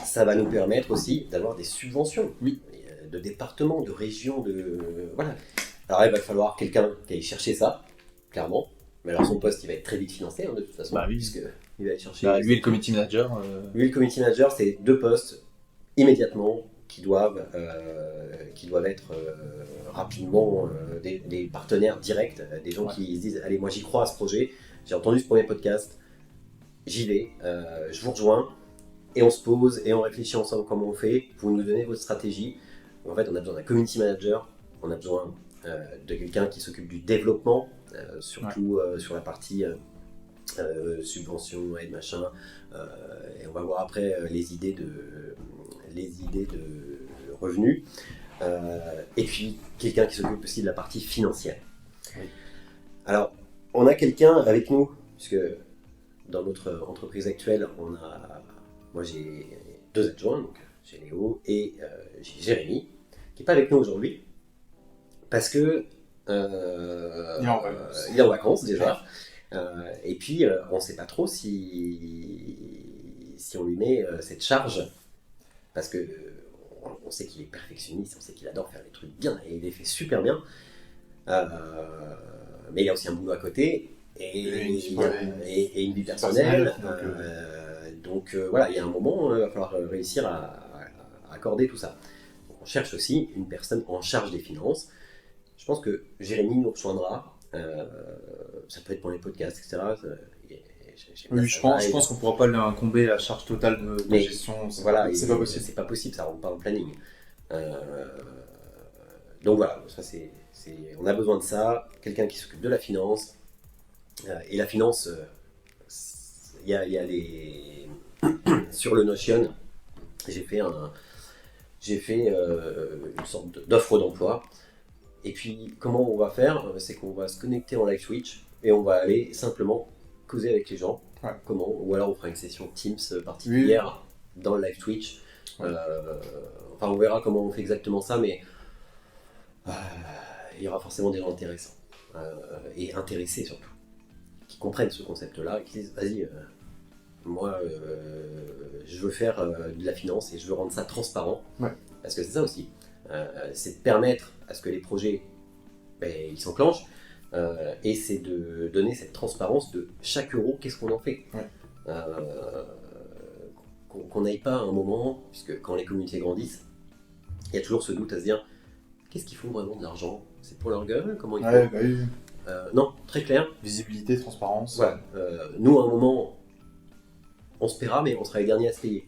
Ça va nous permettre aussi d'avoir des subventions de départements, de régions, voilà. Alors il va falloir quelqu'un qui aille chercher ça, clairement. Mais alors son poste il va être très vite financé hein, de toute façon. Bah oui. Puisque il va aller chercher. Lui, le community manager. Lui, le community manager, c'est 2 postes immédiatement qui doivent être rapidement des partenaires directs, des gens qui se disent allez, moi j'y crois à ce projet, j'ai entendu ce premier podcast, j'y vais, je vous rejoins, et on se pose et on réfléchit ensemble comment on fait, vous nous donnez votre stratégie. En fait, on a besoin d'un community manager, on a besoin de quelqu'un qui s'occupe du développement, surtout sur la partie subvention, aide, machin, et on va voir après les idées de revenus, et puis quelqu'un qui s'occupe aussi de la partie financière. Oui. Alors, on a quelqu'un avec nous, puisque dans notre entreprise actuelle, moi j'ai 2 adjoints, donc j'ai Léo et j'ai Jérémy, qui n'est pas avec nous aujourd'hui, parce que il est en vacances déjà. Et puis, on ne sait pas trop si on lui met cette charge, parce que on sait qu'il est perfectionniste, on sait qu'il adore faire les trucs bien, et il les fait super bien. Mais il y a aussi un boulot à côté, et une vie personnelle. Donc voilà, il y a un moment, il va falloir réussir à accorder tout ça. Donc, on cherche aussi une personne en charge des finances. Je pense que Jérémy nous rejoindra Ça peut être pour les podcasts, etc. Oui, je pense qu'on ne pourra pas lui incomber la charge totale de Mais gestion. voilà, C'est pas possible. C'est pas possible, ça rentre pas dans le planning. Donc voilà, ça on a besoin de ça, quelqu'un qui s'occupe de la finance. Et la finance, il y a les sur le Notion, j'ai fait une sorte d'offre d'emploi. Et puis comment on va faire, c'est qu'on va se connecter en live Twitch et on va aller simplement causer avec les gens. Ouais. Comment, ou alors on fera une session Teams particulière dans le live Twitch. Ouais. Enfin, on verra comment on fait exactement ça, mais il y aura forcément des gens intéressants et intéressés surtout, qui comprennent ce concept-là et qui disent vas-y, moi je veux faire de la finance et je veux rendre ça transparent. Ouais. Parce que c'est ça aussi, c'est de permettre à ce que les projets ils s'enclenchent. Et c'est de donner cette transparence de chaque euro, qu'est-ce qu'on en fait. Ouais. Qu'on n'aille pas à un moment, puisque quand les communautés grandissent, il y a toujours ce doute à se dire qu'est-ce qu'ils font vraiment de l'argent? C'est pour leur gueule? Comment ils font? Oui. Non, très clair. Visibilité, transparence. Voilà. Nous, à un moment, on se paiera, mais on sera les derniers à se payer.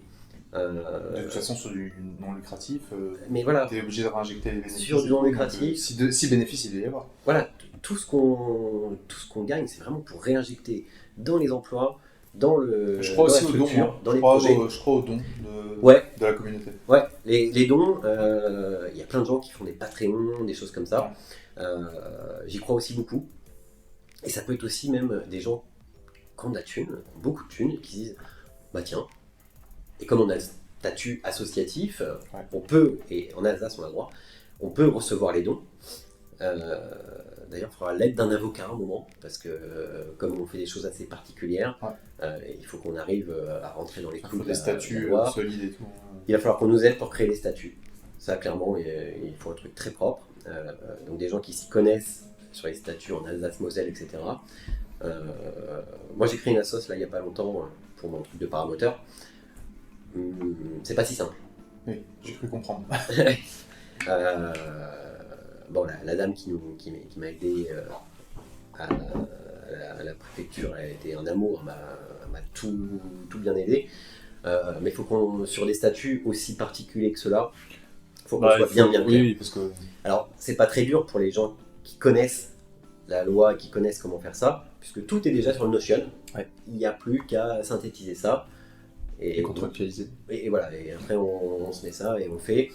De toute façon, sur du non lucratif, mais voilà, tu es obligé de réinjecter les bénéfices. sur du non lucratif, si bénéfice il doit y avoir. voilà, tout ce qu'on gagne, c'est vraiment pour réinjecter dans les emplois, dans Je crois aussi la aux dons, structure, dans je les crois projets. Je crois aux dons Ouais. de la communauté. Ouais, les dons, il y a plein de gens qui font des Patreons, des choses comme ça. J'y crois aussi beaucoup. Et ça peut être aussi même des gens qui ont de la thune, beaucoup de thunes, qui disent bah tiens, et comme on a le statut associatif, on peut, et en Alsace on a le droit, on peut recevoir les dons. D'ailleurs, il faudra l'aide d'un avocat à un moment, parce que comme on fait des choses assez particulières, il faut qu'on arrive à rentrer dans les clous. Il faut des statuts solides et tout. Il va falloir qu'on nous aide pour créer les statuts. Ça, clairement, il faut un truc très propre. Donc des gens qui s'y connaissent sur les statuts en Alsace-Moselle, etc. Moi, j'ai créé une assoce là il n'y a pas longtemps pour mon truc de paramoteur. C'est pas si simple. Oui, j'ai cru comprendre. Bon, la dame qui m'a aidé à la préfecture, elle a été un amour, elle m'a tout bien aidé. Mais il faut qu'on, sur des statuts aussi particuliers que ceux-là, il faut qu'on soit bien clair. Oui, parce que... Alors, c'est pas très dur pour les gens qui connaissent la loi, qui connaissent comment faire ça, puisque tout est déjà sur le Notion. Ouais. Il n'y a plus qu'à synthétiser ça. Et contractualiser. Et voilà, et après on se met ça et on fait.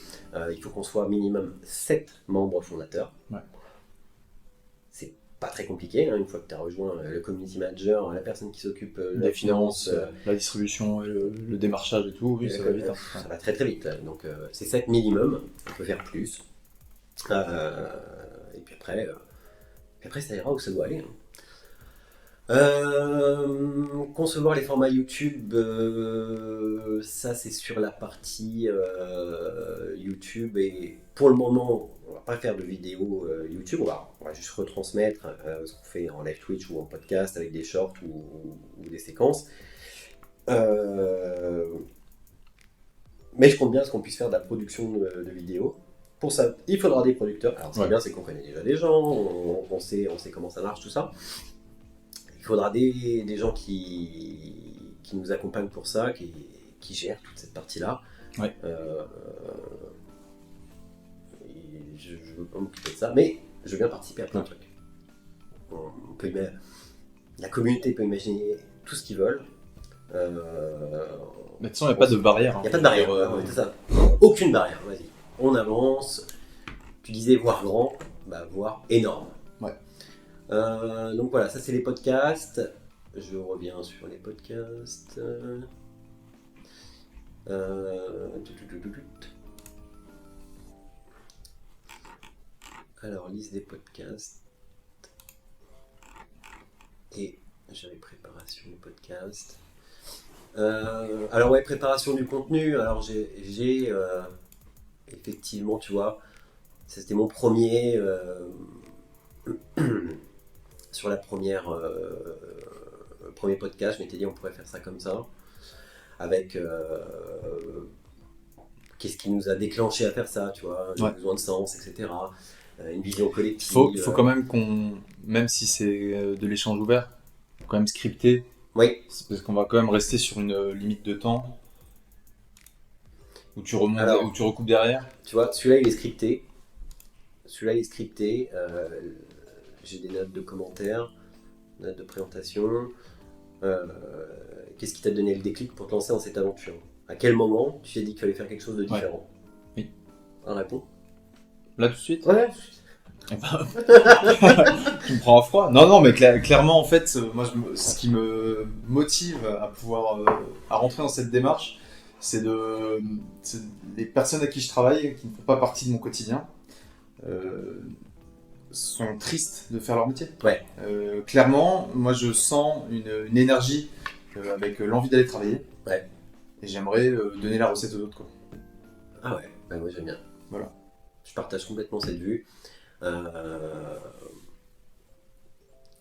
Il faut qu'on soit minimum 7 membres fondateurs. Ouais. C'est pas très compliqué, hein, une fois que tu as rejoint le community manager, la personne qui s'occupe de des finances, la distribution, le démarchage et tout, oui, ça va vite. Ça va très très vite. Donc c'est 7 minimum, on peut faire plus. Et puis après ça ira où ça doit aller. Hein. Concevoir les formats YouTube, ça c'est sur la partie YouTube, et pour le moment on va pas faire de vidéo YouTube, on va juste retransmettre ce qu'on fait en live Twitch ou en podcast avec des shorts ou des séquences. Mais je compte bien ce qu'on puisse faire de la production de vidéos. Pour ça, il faudra des producteurs. Alors ce qui est bien, c'est qu'on connaît déjà des gens, on sait comment ça marche, tout ça. Il faudra des gens qui nous accompagnent pour ça, qui gèrent toute cette partie-là. Ouais. Je ne veux pas m'occuper de ça, mais je veux bien participer à plein de trucs. La communauté peut imaginer tout ce qu'ils veulent. Mais de toute façon, il n'y a pas de barrière. Il n'y a pas de barrière, c'est ça. Aucune barrière, vas-y. On avance. Tu disais voir grand, voir énorme. Ouais. Donc voilà, ça c'est les podcasts. Je reviens sur les podcasts. Alors, liste des podcasts. Et j'avais préparation du podcast. Alors ouais, préparation du contenu. Alors j'ai effectivement, tu vois, c'était mon premier sur la premier podcast. Je m'étais dit on pourrait faire ça comme ça, avec qu'est-ce qui nous a déclenché à faire ça, tu vois, le besoin de sens, etc. une vision collective. Faut quand même même si c'est de l'échange ouvert, faut quand même scripter. Oui. Parce qu'on va quand même rester sur une limite de temps où tu remontes, Alors, où tu recoupes derrière. Tu vois, celui-là il est scripté. J'ai des notes de commentaires, notes de présentation. Qu'est-ce qui t'a donné le déclic pour te lancer dans cette aventure? À quel moment tu t'es dit qu'il fallait faire quelque chose de différent? Oui. Un réponse? Là tout de suite? Ouais. Tu me prends à froid. Non, mais clairement, en fait, moi, ce qui me motive à pouvoir à rentrer dans cette démarche, c'est les personnes à qui je travaille, qui ne font pas partie de mon quotidien, sont tristes de faire leur métier. Ouais. Clairement, moi, je sens une énergie avec l'envie d'aller travailler. Ouais. Et j'aimerais donner la recette aux autres, quoi. Ah ouais, bah moi j'aime bien. Voilà. Je partage complètement cette vue.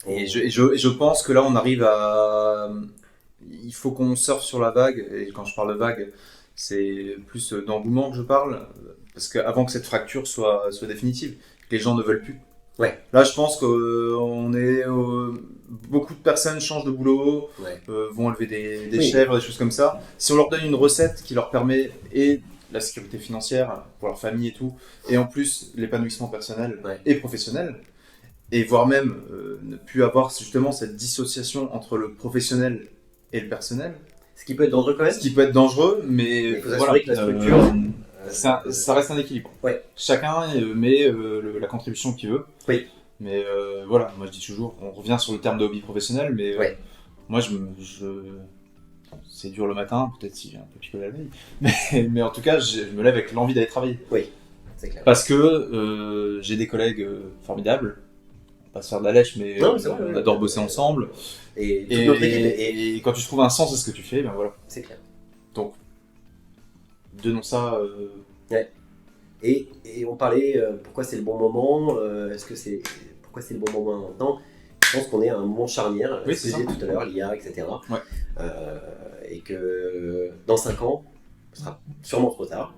Et je pense que là, on arrive à... Il faut qu'on surfe sur la vague, et quand je parle de vague, c'est plus d'engouement que je parle, parce qu'avant que cette fracture soit définitive, que les gens ne veulent plus. Ouais. Là, je pense qu'on est... beaucoup de personnes changent de boulot, Ouais. vont élever des chèvres, des choses comme ça. Si on leur donne une recette qui leur permet et la sécurité financière pour leur famille et tout, et en plus l'épanouissement personnel et professionnel, et voire même ne plus avoir justement cette dissociation entre le professionnel et le personnel. Ce qui peut être dangereux quand même. Ce qui peut être dangereux, mais il faut s'assurer que la structure... ça reste un équilibre. Ouais. Chacun met la contribution qu'il veut. Oui. Mais voilà, moi je dis toujours, on revient sur le terme de hobby professionnel, mais moi c'est dur le matin, peut-être si j'ai un peu picolé la veille, mais en tout cas je me lève avec l'envie d'aller travailler. Oui, c'est clair. Parce que j'ai des collègues formidables, on va pas se faire de la lèche, mais on adore bosser ensemble. Et quand tu trouves un sens à ce que tu fais, ben voilà. C'est clair. Donc, donnons ça. Ouais. Et on parlait pourquoi c'est le bon moment, pourquoi c'est le bon moment maintenant. Je pense qu'on est à un moment charnière, ce que je disais tout à l'heure, l'IA, etc. Ouais. Et que dans 5 ans, ce sera sûrement trop tard.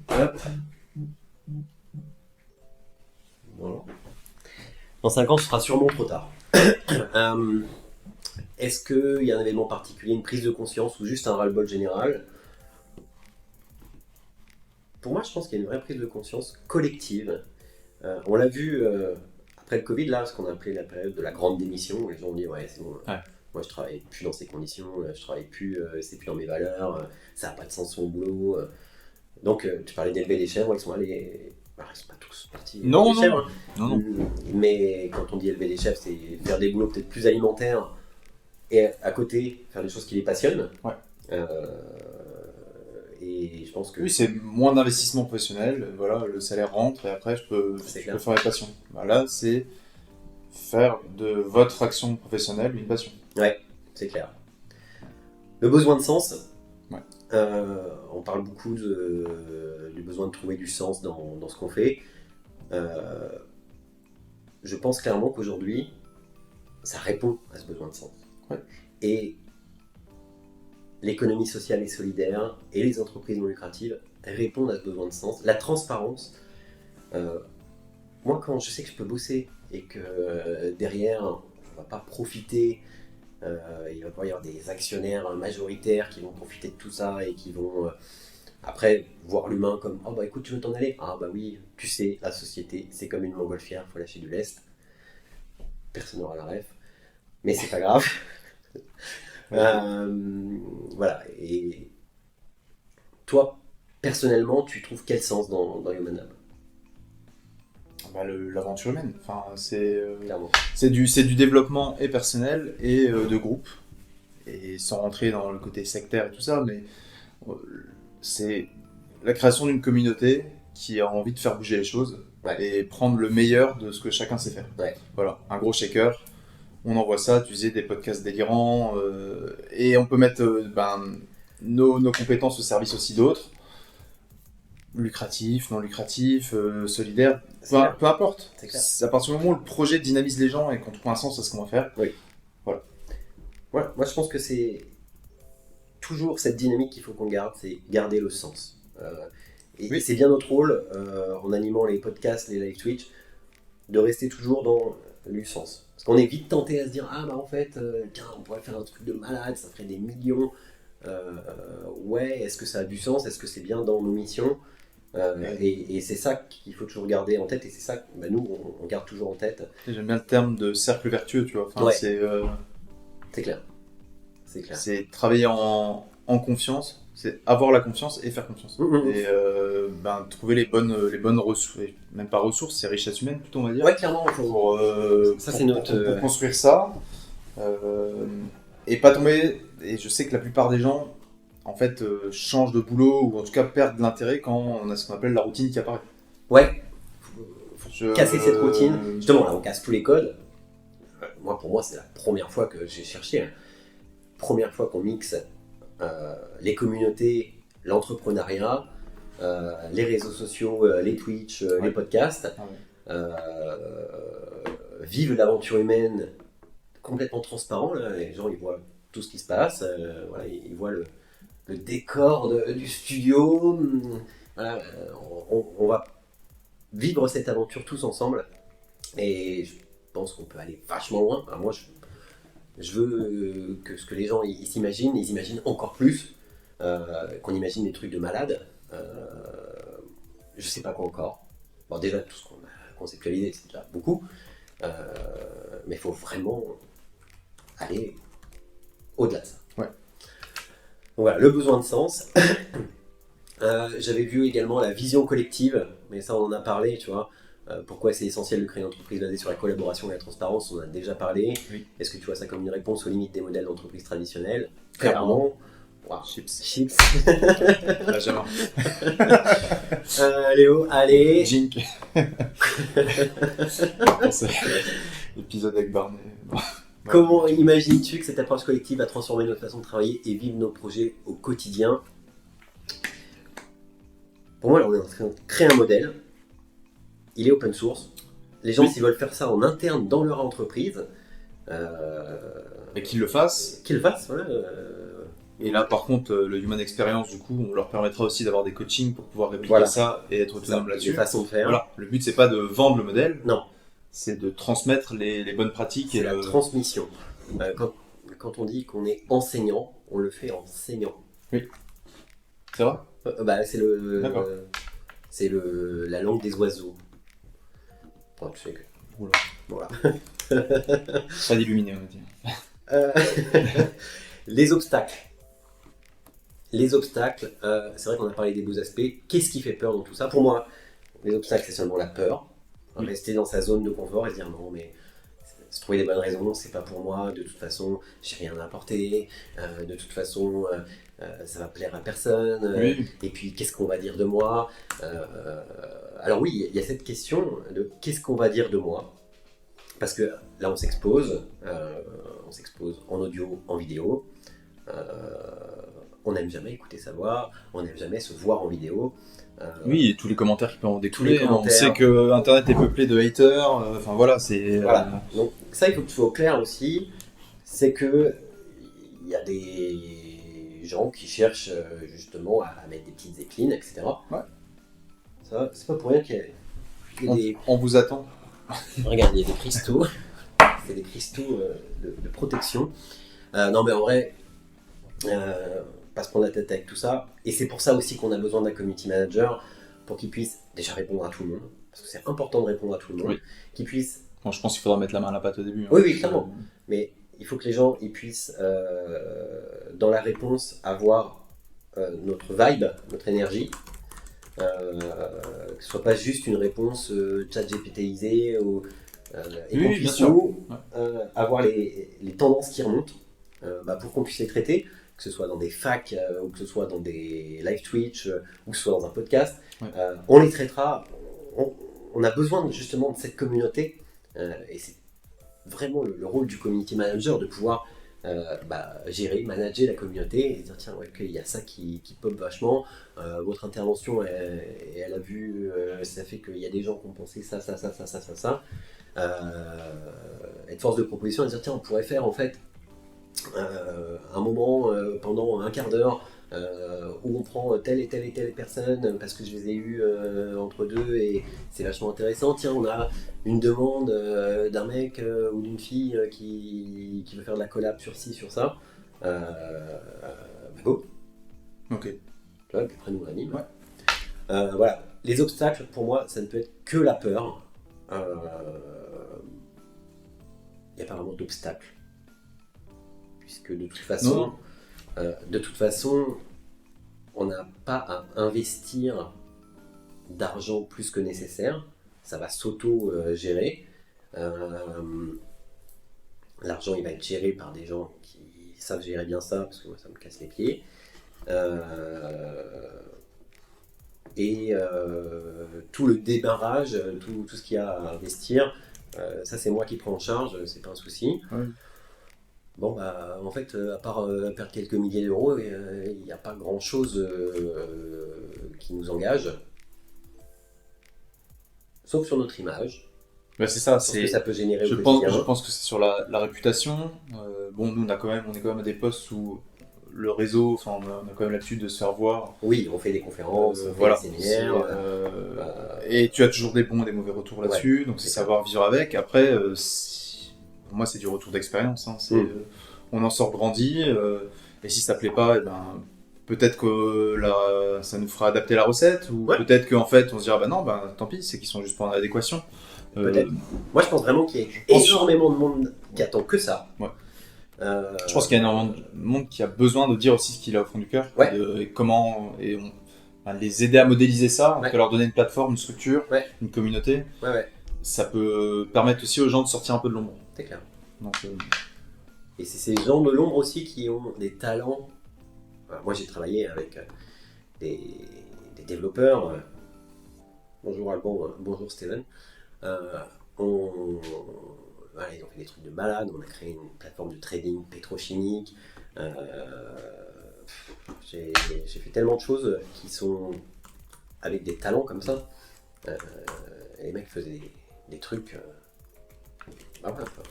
Hop. Voilà. Dans 5 ans, ce sera sûrement trop tard. Est-ce qu'il y a un événement particulier, une prise de conscience ou juste un ras-le-bol général? Pour moi, je pense qu'il y a une vraie prise de conscience collective. On l'a vu après le Covid, là, ce qu'on a appelé la période de la grande démission, où les gens ont dit ouais, c'est bon, moi je travaille plus dans ces conditions, je travaille plus, c'est plus dans mes valeurs, ça n'a pas de sens mon boulot. Donc, tu parlais d'élever les chèvres, ils sont allés. Alors, ils sont pas tous partis. Non. Mais quand on dit élever les chèvres, c'est faire des boulots peut-être plus alimentaires et à côté faire des choses qui les passionnent. Ouais. Et je pense que. Oui, c'est moins d'investissement professionnel. Voilà, le salaire rentre et après je peux faire mes passions. Là, c'est faire de votre action professionnelle une passion. Ouais, c'est clair. Le besoin de sens. Ouais. On parle beaucoup du besoin de trouver du sens dans ce qu'on fait. Je pense clairement qu'aujourd'hui, ça répond à ce besoin de sens. Ouais. Et l'économie sociale et solidaire et les entreprises non lucratives répondent à ce besoin de sens. La transparence. Moi, quand je sais que je peux bosser et que derrière, on ne va pas profiter, il va pas y avoir des actionnaires majoritaires qui vont profiter de tout ça et qui vont après voir l'humain comme oh bah écoute, tu veux t'en aller? Ah bah oui, tu sais, la société c'est comme une montgolfière, il faut lâcher du lest. Personne n'aura la ref, mais c'est pas grave. Voilà. Et toi, personnellement, tu trouves quel sens dans Human Lab? L'aventure humaine. Enfin, c'est du développement et personnel et de groupe. Et sans rentrer dans le côté sectaire et tout ça, mais c'est la création d'une communauté qui a envie de faire bouger les choses et prendre le meilleur de ce que chacun sait faire. Ouais. Voilà, un gros shaker. On envoie ça, tu disais des podcasts délirants, et on peut mettre nos compétences au service aussi d'autres, lucratifs, non lucratifs, solidaires, peu importe. C'est à partir du moment où le projet dynamise les gens et qu'on trouve un sens à ce qu'on va faire. Oui. Voilà. Ouais, moi je pense que c'est toujours cette dynamique qu'il faut qu'on garde, c'est garder le sens. Et c'est bien notre rôle, en animant les podcasts, les live Twitch, de rester toujours dans le sens. Parce qu'on est vite tenté à se dire, ah bah en fait, tiens, on pourrait faire un truc de malade, ça ferait des millions. Ouais, est-ce que ça a du sens? Est-ce que c'est bien dans nos missions? Et c'est ça qu'il faut toujours garder en tête, et c'est ça que nous, on garde toujours en tête. J'aime bien le terme de cercle vertueux, tu vois. Enfin, Ouais. C'est clair. C'est clair. C'est travailler en confiance, c'est avoir la confiance et faire confiance. Et trouver les bonnes ressources, même pas ressources, c'est richesse humaine plutôt, on va dire. Ouais, clairement. Pour construire ça. Et pas tomber, et je sais que la plupart des gens, en fait, changent de boulot, ou en tout cas perdent l'intérêt quand on a ce qu'on appelle la routine qui apparaît. Ouais. Casser cette routine. Justement, là, on casse tous les codes. Pour moi, c'est la première fois que j'ai cherché. Première fois qu'on mixe les communautés, l'entrepreneuriat, les réseaux sociaux, les Twitch, les podcasts. Vivre l'aventure humaine complètement transparent. Là. Les gens, ils voient tout ce qui se passe. Ils voient le décor du studio. Voilà, on va vivre cette aventure tous ensemble. Et je pense qu'on peut aller vachement loin. Alors moi, je veux que ce que les gens ils imaginent encore plus, qu'on imagine des trucs de malade. Je sais pas quoi encore. Bon, déjà, tout ce qu'on a conceptualisé, c'est déjà beaucoup. Mais il faut vraiment aller au-delà de ça. Ouais. Donc voilà, le besoin de sens. J'avais vu également la vision collective, mais ça on en a parlé, tu vois. Pourquoi c'est essentiel de créer une entreprise basée sur la collaboration et la transparence, on en a déjà parlé. Oui. Est-ce que tu vois ça comme une réponse aux limites des modèles d'entreprise traditionnels? Clairement. Wow. Chips. Ah, jamais. Léo, allez. Jink. Épisode avec Barney. Comment imagines-tu que cette approche collective va transformer notre façon de travailler et vivre nos projets au quotidien? Pour moi, là, on est en train de créer un modèle. Il est open source. Les gens, s'ils veulent faire ça en interne dans leur entreprise, et qu'ils le fassent. Qu'ils le fassent, voilà. Et là, par contre, le Human Experience, du coup, on leur permettra aussi d'avoir des coachings pour pouvoir répliquer ça et être autonome là-dessus. Des façons de faire. Voilà. Le but, c'est pas de vendre le modèle. Non. C'est de transmettre les bonnes pratiques. C'est la transmission. Quand on dit qu'on est enseignant, on le fait en enseignant. Oui. C'est vrai? C'est la langue des oiseaux. Enfin, tu sais que... Voilà. Pas d'illuminé, on va dire. Les obstacles. C'est vrai qu'on a parlé des beaux aspects. Qu'est-ce qui fait peur dans tout ça? Pour moi, les obstacles, c'est seulement la peur. Rester dans sa zone de confort et se dire non, mais se trouver des bonnes raisons, c'est pas pour moi, de toute façon, j'ai rien à apporter, de toute façon, ça va plaire à personne, et puis qu'est-ce qu'on va dire de moi? Alors oui, il y a cette question de qu'est-ce qu'on va dire de moi? Parce que là, on s'expose en audio, en vidéo. On n'aime jamais écouter sa voix, on n'aime jamais se voir en vidéo. Oui, et tous les commentaires qui peuvent en découler. On sait que Internet est peuplé de haters. Enfin voilà, c'est. Voilà. Donc ça, il faut que tu sois au clair aussi. C'est que il y a des gens qui cherchent justement à mettre des petites épines, etc. Ouais. Ça, c'est pas pour rien qu'il y a des. On vous attend. Regarde, il y a des cristaux. C'est des cristaux de protection. Non, mais en vrai. Pas se prendre la tête avec tout ça, et c'est pour ça aussi qu'on a besoin d'un community manager pour qu'il puisse déjà répondre à tout le monde, parce que c'est important de répondre à tout le monde, qu'il puisse... Bon, je pense qu'il faudra mettre la main à la pâte au début. Hein. Oui, clairement, mais il faut que les gens ils puissent, dans la réponse, avoir notre vibe, notre énergie, que ce soit pas juste une réponse chat GPTisée, et qu'on puisse nous avoir les tendances qui remontent, pour qu'on puisse les traiter, que ce soit dans des facs, ou que ce soit dans des live Twitch, ou que ce soit dans un podcast, on les traitera. On a besoin justement de cette communauté, et c'est vraiment le rôle du community manager de pouvoir gérer, manager la communauté et dire tiens, il y a ça qui pop vachement, votre intervention elle a vu, ça fait qu'il y a des gens qui ont pensé ça. Être force de proposition et dire tiens, on pourrait faire en fait un moment pendant un quart d'heure où on prend telle et telle personne parce que je les ai eues entre deux et c'est vachement intéressant. Tiens, on a une demande d'un mec ou d'une fille qui veut faire de la collab sur ci, sur ça. Go. Ok. Tu vois, puis après nous on anime. Ouais. Voilà. Les obstacles, pour moi, ça ne peut être que la peur. Il n'y a pas vraiment d'obstacles. Puisque de toute façon, on n'a pas à investir d'argent plus que nécessaire. Ça va s'auto-gérer. L'argent, il va être géré par des gens qui savent gérer bien ça, parce que moi, ça me casse les pieds. Et tout le démarrage, tout ce qu'il y a à investir, ça c'est moi qui prends en charge, c'est pas un souci. Ouais. Bon bah en fait à part perdre quelques milliers d'euros, il n'y a pas grand chose qui nous engage. Sauf sur notre image, Bah, c'est ça, sur ce que ça peut générer je au pense quotidien. que c'est sur la réputation. Bon, nous, on est quand même à des postes où le réseau, enfin, on a quand même l'habitude de se faire voir. Oui, on fait des conférences, on fait Voilà. des séminaires. Et tu as toujours des bons et des mauvais retours là-dessus, donc c'est c'est ça. savoir vivre avec. Après, pour moi, c'est du retour d'expérience. Hein. On en sort grandi, et si ça plaît pas, eh ben, peut-être que ça nous fera adapter la recette, ou Ouais. peut-être qu'en fait, on se dira, bah non, bah, tant pis, c'est qu'ils sont juste pas en adéquation. Peut-être. Moi je pense vraiment qu'il y a pense- énormément de monde qui attend que ça. Ouais. Je pense qu'il y a énormément de monde qui a besoin de dire aussi ce qu'il a au fond du cœur, Ouais. et comment, les aider à modéliser ça, Ouais. leur donner une plateforme, une structure, Ouais. une communauté. Ouais, Ça peut permettre aussi aux gens de sortir un peu de l'ombre. c'est clair. Donc, Et c'est ces gens de l'ombre aussi qui ont des talents. Moi j'ai travaillé avec des développeurs. Bonjour Alban, bonjour Steven. Voilà, ils ont fait des trucs de malade. On a créé une plateforme de trading pétrochimique. J'ai fait tellement de choses qui sont avec des talents comme ça. Et les mecs faisaient des trucs. Bah voilà, quoi.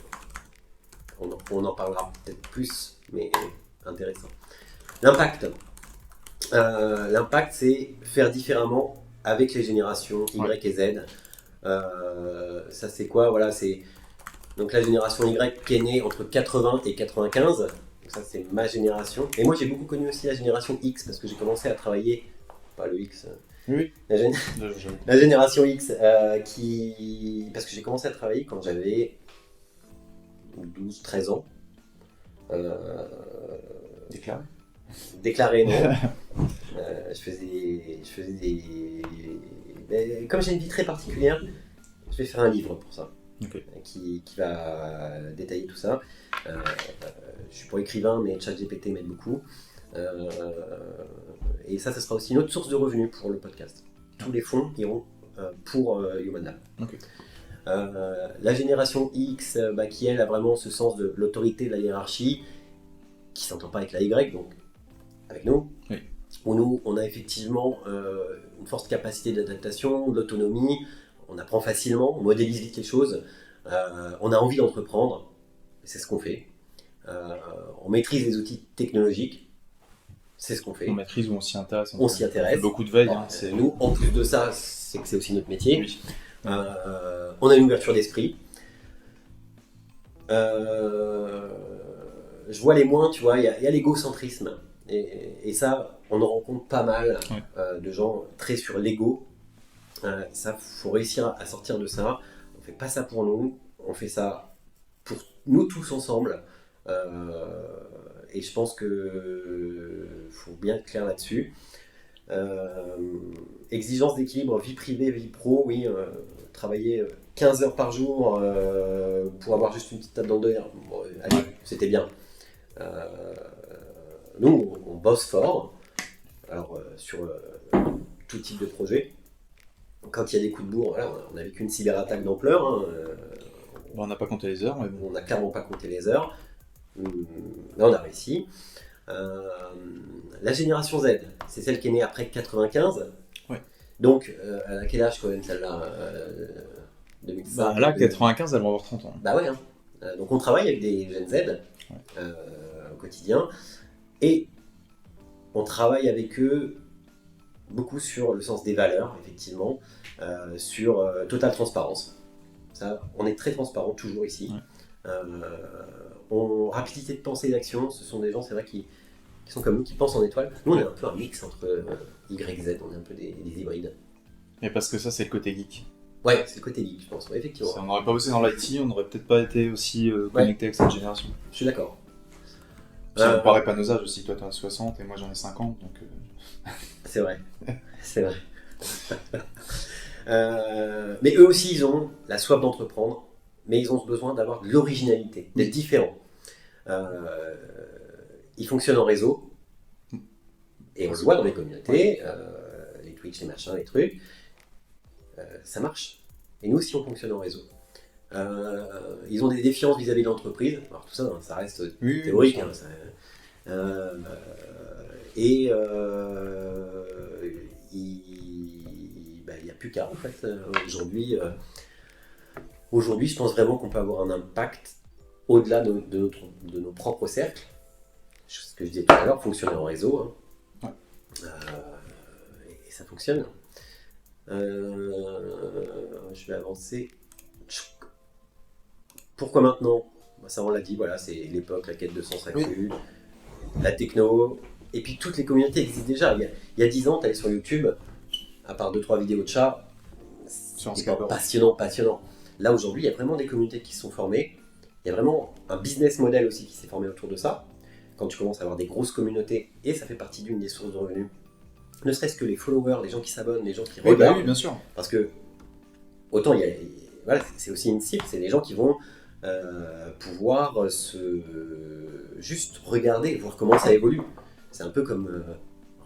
On en parlera peut-être plus, mais intéressant. L'impact. L'impact, c'est faire différemment avec les générations Y et Z. Ça, c'est quoi? Voilà, c'est donc la génération Y qui est née entre 80 et 95. Donc ça, c'est ma génération. Et moi, j'ai beaucoup connu aussi la génération X parce que j'ai commencé à travailler. Pas le X. oui. La génération X, parce que j'ai commencé à travailler quand j'avais 12-13 ans. Déclaré. Déclaré, non. Je faisais des... Mais comme j'ai une vie très particulière, je vais faire un livre pour ça. Ok. Qui va détailler tout ça. Je suis pas écrivain, mais ChatGPT m'aide beaucoup. Et ça sera aussi une autre source de revenus pour le podcast. Tous les fonds iront pour Human Lab. Ok. La génération X, qui elle a vraiment ce sens de l'autorité, de la hiérarchie, qui s'entend pas avec la Y, donc avec nous. Oui. Où nous, on a effectivement une forte capacité d'adaptation, de l'autonomie, on apprend facilement, on modélise vite les choses, on a envie d'entreprendre, c'est ce qu'on fait. On maîtrise les outils technologiques, c'est ce qu'on fait. On maîtrise ou on s'y intéresse. On s'y intéresse. On fait beaucoup de veille. Alors, Hein, c'est... Nous, en plus de ça, c'est que c'est aussi notre métier. Oui. On a une ouverture d'esprit. Je vois les moins, tu vois, il y a l'égocentrisme. Et ça, on en rencontre pas mal de gens très sur l'ego. Ça, faut réussir à sortir de ça. On fait pas ça pour nous, on fait ça pour nous tous ensemble. Et je pense que faut bien être clair là-dessus. Exigence d'équilibre vie privée, vie pro, oui. Travailler 15 heures par jour pour avoir juste une petite tape dans le dos. Bon, allez, c'était bien. Nous, on bosse fort. Alors, sur tout type de projet. Quand il y a des coups de bourre, voilà, on n'a vécu une cyberattaque d'ampleur. Hein, Bon, on n'a pas compté les heures, mais bon. on n'a clairement pas compté les heures. Là, on a réussi. La génération Z, c'est celle qui est née après 95. Ouais. Donc, elle a quel âge quand même celle-là 2005, Bah, là, 95, elles vont avoir 30 ans. Bah ouais. Hein. Donc, on travaille avec des jeunes Z au quotidien. Et on travaille avec eux beaucoup sur le sens des valeurs, effectivement, sur totale transparence. Ça, on est très transparent toujours ici. Rapidité de pensée et d'action, ce sont des gens, c'est vrai, qui sont comme nous, qui pensent en étoile. Nous, on est un peu un mix entre Y, Z, on est un peu des hybrides. Et parce que ça, c'est le côté geek. Ouais, c'est le côté geek, je pense, ouais, effectivement. On n'aurait pas bossé dans l'IT, on n'aurait peut-être pas été aussi connecté avec cette génération. Je suis d'accord. Ça me paraît pas nos âges aussi, toi t'en as 60 et moi j'en ai 50, donc... C'est vrai, c'est vrai. Mais eux aussi, ils ont la soif d'entreprendre, mais ils ont besoin d'avoir de l'originalité, d'être différents. Ils fonctionnent en réseau, et on le voit dans les communautés, les Twitch, les machins, les trucs, ça marche. Et nous aussi, on fonctionne en réseau. Ils ont des défiances vis-à-vis de l'entreprise. Alors tout ça, ça reste théorique. Hein, il n'y a plus qu'à en fait. Aujourd'hui, je pense vraiment qu'on peut avoir un impact au-delà de nos propres cercles. Ce que je disais tout à l'heure, fonctionner en réseau. Hein. Et ça fonctionne. Je vais avancer. Pourquoi maintenant ? Ça, on l'a dit, voilà, c'est l'époque, la quête de sens accru, la techno, et puis toutes les communautés existent déjà. Il y a 10 ans, tu allais sur YouTube, à part 2-3 vidéos de chats, c'était passionnant. Là, aujourd'hui, il y a vraiment des communautés qui se sont formées. Il y a vraiment un business model aussi qui s'est formé autour de ça. Quand tu commences à avoir des grosses communautés, et ça fait partie d'une des sources de revenus, ne serait-ce que les followers, les gens qui s'abonnent, les gens qui regardent. Oui, bien sûr. Parce que, autant voilà, c'est aussi une cible, c'est les gens qui vont pouvoir juste regarder, voir comment ça évolue. C'est un peu comme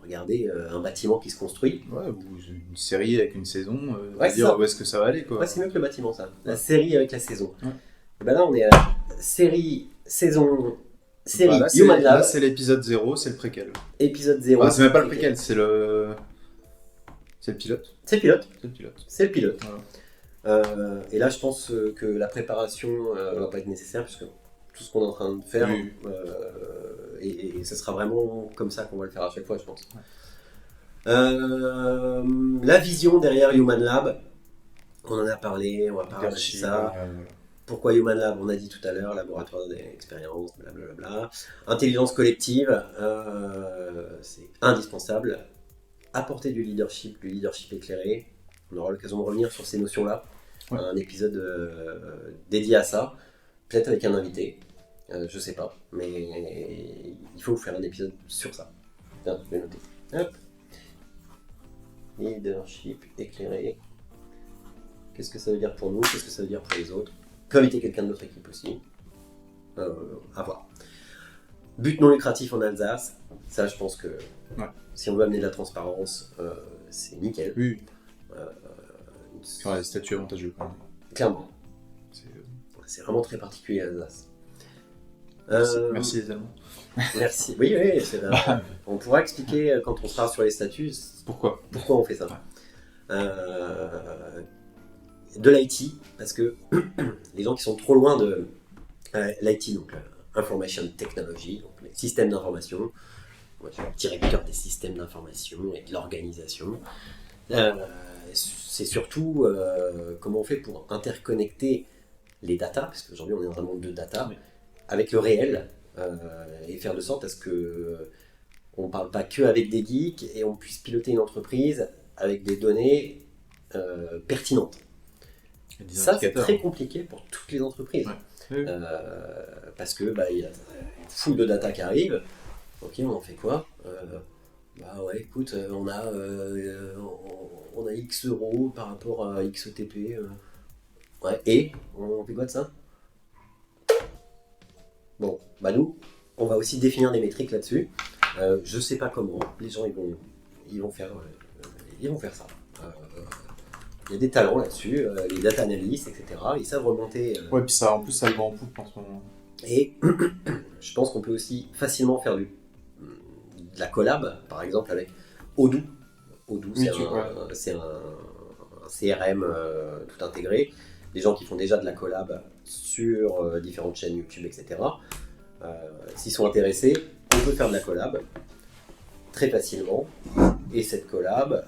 regarder un bâtiment qui se construit. Ouais, ou une série avec une saison, dire ça. Où est-ce que ça va aller, quoi. Ouais, c'est mieux que le bâtiment, ça. La série avec la saison. Ouais. Et ben là, on est à la série, saison, série là, Human Lab. Là, c'est l'épisode 0, c'est le préquel. Épisode 0. C'est même pas le préquel, c'est le pilote. C'est le pilote. C'est le pilote. C'est le pilote. Voilà. Et là, je pense que la préparation va pas être nécessaire, puisque tout ce qu'on est en train de faire, et ce sera vraiment comme ça qu'on va le faire à chaque fois, je pense. Ouais. La vision derrière Human Lab, on en a parlé, on va parler de ça. Pourquoi Human Lab ? On a dit tout à l'heure, laboratoire d'expérience, blablabla. Intelligence collective, c'est indispensable. Apporter du leadership éclairé. On aura l'occasion de revenir sur ces notions-là. Ouais. Un épisode dédié à ça, peut-être avec un invité, je sais pas, mais il faut faire un épisode sur ça. Tiens, je vais noter. Hop. Leadership éclairé. Qu'est-ce que ça veut dire pour nous ? Qu'est-ce que ça veut dire pour les autres ? On peut inviter quelqu'un de notre équipe aussi. À voir. But non lucratif en Alsace, ça je pense que si on veut amener de la transparence, c'est nickel. Oui. Les statuts avantageux quand même. Clairement. C'est vraiment très particulier à Alsace. Merci les Allemands. Merci. Oui, c'est vrai. On pourra expliquer quand on sera sur les statuts pourquoi on fait ça. De l'IT, parce que les gens qui sont trop loin de l'IT, donc Information Technology, donc les systèmes d'information, moi je suis le directeur des systèmes d'information et de l'organisation. C'est surtout comment on fait pour interconnecter les datas, parce qu'aujourd'hui on est dans un monde de data, avec le réel, et faire de sorte à ce que on ne parle pas que avec des geeks et on puisse piloter une entreprise avec des données pertinentes. Ça c'est très compliqué pour toutes les entreprises, parce que y a une foule de data qui arrive. Ok, on en fait quoi ? Écoute, on a X euros par rapport à X ETP. Et on fait quoi de ça ? Bon, nous, on va aussi définir des métriques là-dessus. Je sais pas comment. Les gens, ils vont faire ça. Il y a des talents là-dessus, les data analysts, etc. Ils savent remonter. Ouais, puis ça, en plus, ça le vend en poupe en ce moment. Et je pense qu'on peut aussi facilement faire de la collab, par exemple avec Odoo. Odoo, c'est un CRM tout intégré. Des gens qui font déjà de la collab sur différentes chaînes YouTube, etc. S'ils sont intéressés, on peut faire de la collab. très facilement. Et cette collab,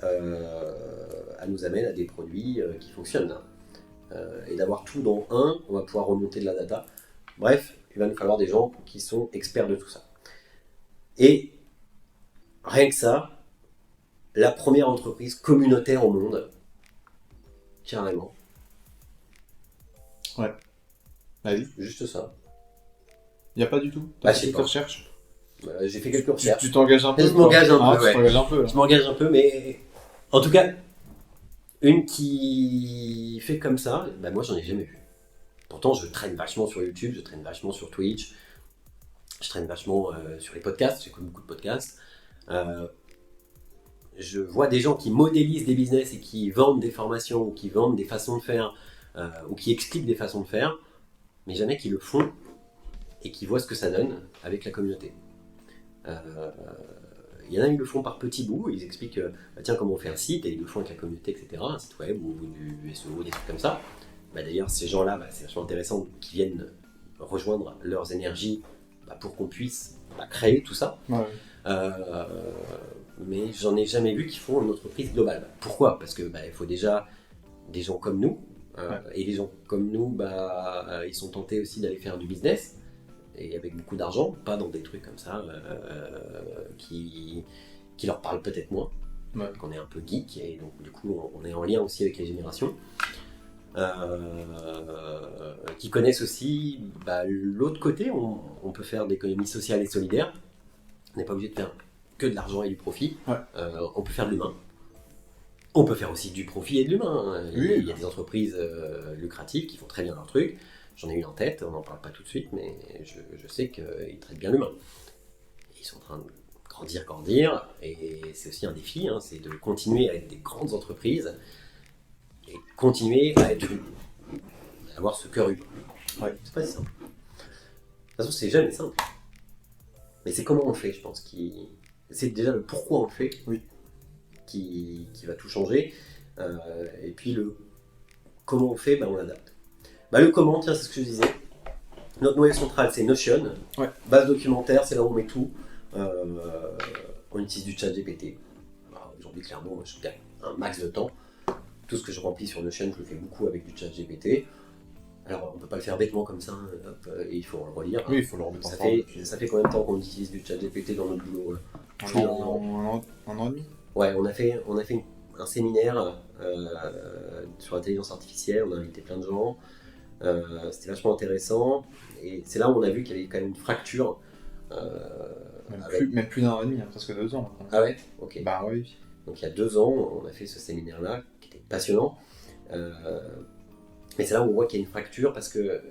elle nous amène à des produits qui fonctionnent. Et d'avoir tout dans un, on va pouvoir remonter de la data. Bref, il va nous falloir des gens qui sont experts de tout ça. Et rien que ça, la première entreprise communautaire au monde, carrément. Vas-y. Juste ça. Il n'y a pas du tout. Bah, T'as je sais fait quelques pas. recherches. J'ai fait quelques recherches. Tu t'engages un peu. Je m'engage un peu, Tu ouais. t'engages un peu. Là. Je m'engage un peu, mais en tout cas, une qui fait comme ça, bah moi j'en ai jamais vu. Pourtant, je traîne vachement sur YouTube, je traîne vachement sur Twitch, je traîne vachement sur les podcasts, j'écoute beaucoup de podcasts. Je vois des gens qui modélisent des business et qui vendent des formations, ou qui vendent des façons de faire, ou qui expliquent des façons de faire, mais jamais qui le font et qui voient ce que ça donne avec la communauté. Il y en a qui le font par petits bouts, ils expliquent tiens comment on fait un site, et ils le font avec la communauté, etc., un site web ou du SEO, des trucs comme ça. D'ailleurs, ces gens-là, c'est vachement intéressant qu'ils viennent rejoindre leurs énergies pour qu'on puisse créer tout ça. Ouais. Mais j'en ai jamais vu qui font une entreprise globale. Pourquoi ? Parce que il faut déjà des gens comme nous, et les gens comme nous, ils sont tentés aussi d'aller faire du business, et avec beaucoup d'argent, pas dans des trucs comme ça qui leur parlent peut-être moins, qu'on est un peu geek, et donc du coup on est en lien aussi avec les générations. Qui connaissent aussi l'autre côté, on peut faire de l'économie sociale et solidaire, on n'est pas obligé de faire que de l'argent et du profit, on peut faire de l'humain. On peut faire aussi du profit et de l'humain. Oui. Il y a des entreprises lucratives qui font très bien leur truc. J'en ai une en tête, on n'en parle pas tout de suite, mais je sais qu'ils traitent bien l'humain. Ils sont en train de grandir, et c'est aussi un défi, c'est de continuer à être des grandes entreprises et continuer à avoir ce cœur humain. C'est pas si simple. De toute façon, c'est jamais simple. Mais c'est comment on le fait, je pense. C'est déjà le pourquoi on le fait qui va tout changer. Et puis le comment on le fait, on l'adapte. Le comment, tiens, c'est ce que je disais. Notre noyau central, c'est Notion. Base documentaire, c'est là où on met tout. On utilise du chat GPT. Aujourd'hui, clairement, je gagne un max de temps. Tout ce que je remplis sur Notion, je le fais beaucoup avec du chat GPT. Alors, on ne peut pas le faire bêtement comme ça, et il faut le relire. Oui, il faut le remettre en ça forme. Ça fait combien de temps qu'on utilise du chat GPT dans notre boulot Un an et demi. Ouais, on a fait un séminaire sur l'intelligence artificielle, on a invité plein de gens. C'était vachement intéressant, et c'est là où on a vu qu'il y avait quand même une fracture. Même plus d'un an et demi, presque 2 ans. Ah ouais ? Ok. Oui. Donc il y a 2 ans, on a fait ce séminaire-là, qui était passionnant. Mais c'est là où on voit qu'il y a une fracture, parce que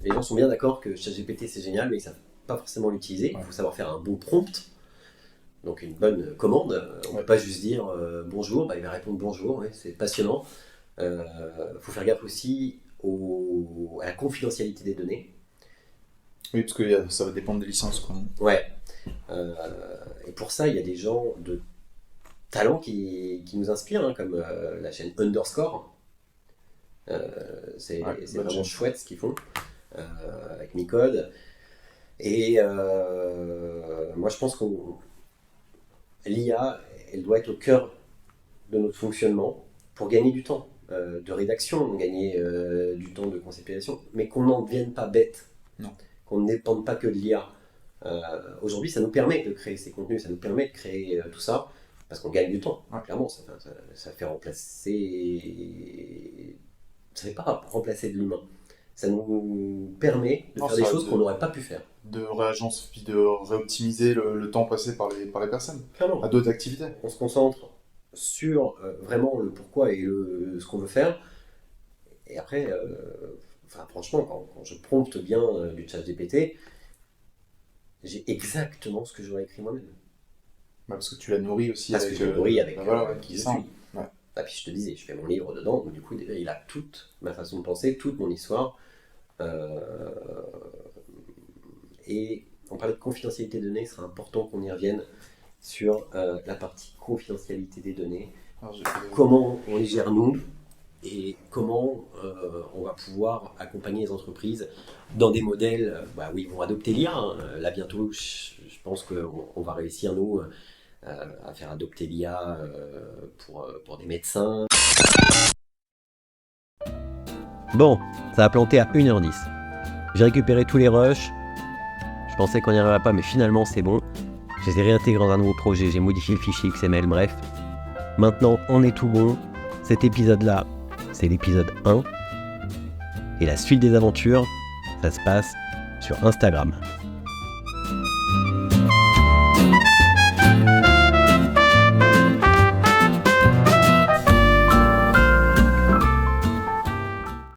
les gens sont bien d'accord que ChatGPT c'est génial, mais ils ne savent pas forcément l'utiliser. Il faut savoir faire un bon prompt, donc une bonne commande. On ne peut pas juste dire bonjour, il va répondre bonjour, c'est passionnant. Il faut faire gaffe aussi à la confidentialité des données. Oui, parce que ça va dépendre des licences, quoi. Ouais. Et pour ça, il y a des gens de talent qui nous inspirent, comme la chaîne Underscore. C'est vraiment chouette ce qu'ils font avec Micode. Et moi, je pense que l'IA, elle doit être au cœur de notre fonctionnement pour gagner du temps de rédaction, gagner du temps de conceptualisation, mais qu'on n'en devienne pas bête. Non. Qu'on ne dépende pas que de l'IA. Aujourd'hui, ça nous permet de créer ces contenus, ça nous permet de créer tout ça, parce qu'on gagne du temps. Clairement, ça fait remplacer... Ça ne fait pas remplacer de l'humain. Ça nous permet de faire des choses qu'on n'aurait pas pu faire. De réagence, puis de réoptimiser le temps passé par les personnes. Clairement. À d'autres activités. On se concentre sur vraiment le pourquoi et ce qu'on veut faire. Et après, franchement, quand je prompte bien du chat GPT, j'ai exactement ce que j'aurais écrit moi-même. Parce que tu l'as nourri aussi avec qui je suis. Ouais. Puis je te disais, je fais mon livre dedans, donc du coup déjà il a toute ma façon de penser, toute mon histoire. Et on parlait de confidentialité des données, il sera important qu'on y revienne sur la partie confidentialité des données. Comment on les gère nous, et comment on va pouvoir accompagner les entreprises dans des modèles où ils vont adopter l'IA. Là bientôt, je pense qu'on va réussir nous à faire adopter l'IA pour des médecins. Bon, ça a planté à 1h10. J'ai récupéré tous les rushs. Je pensais qu'on n'y arriverait pas, mais finalement c'est bon. Je les ai réintégrés dans un nouveau projet, j'ai modifié le fichier XML, bref. Maintenant, on est tout bon. Cet épisode-là, c'est l'épisode 1. Et la suite des aventures, ça se passe sur Instagram.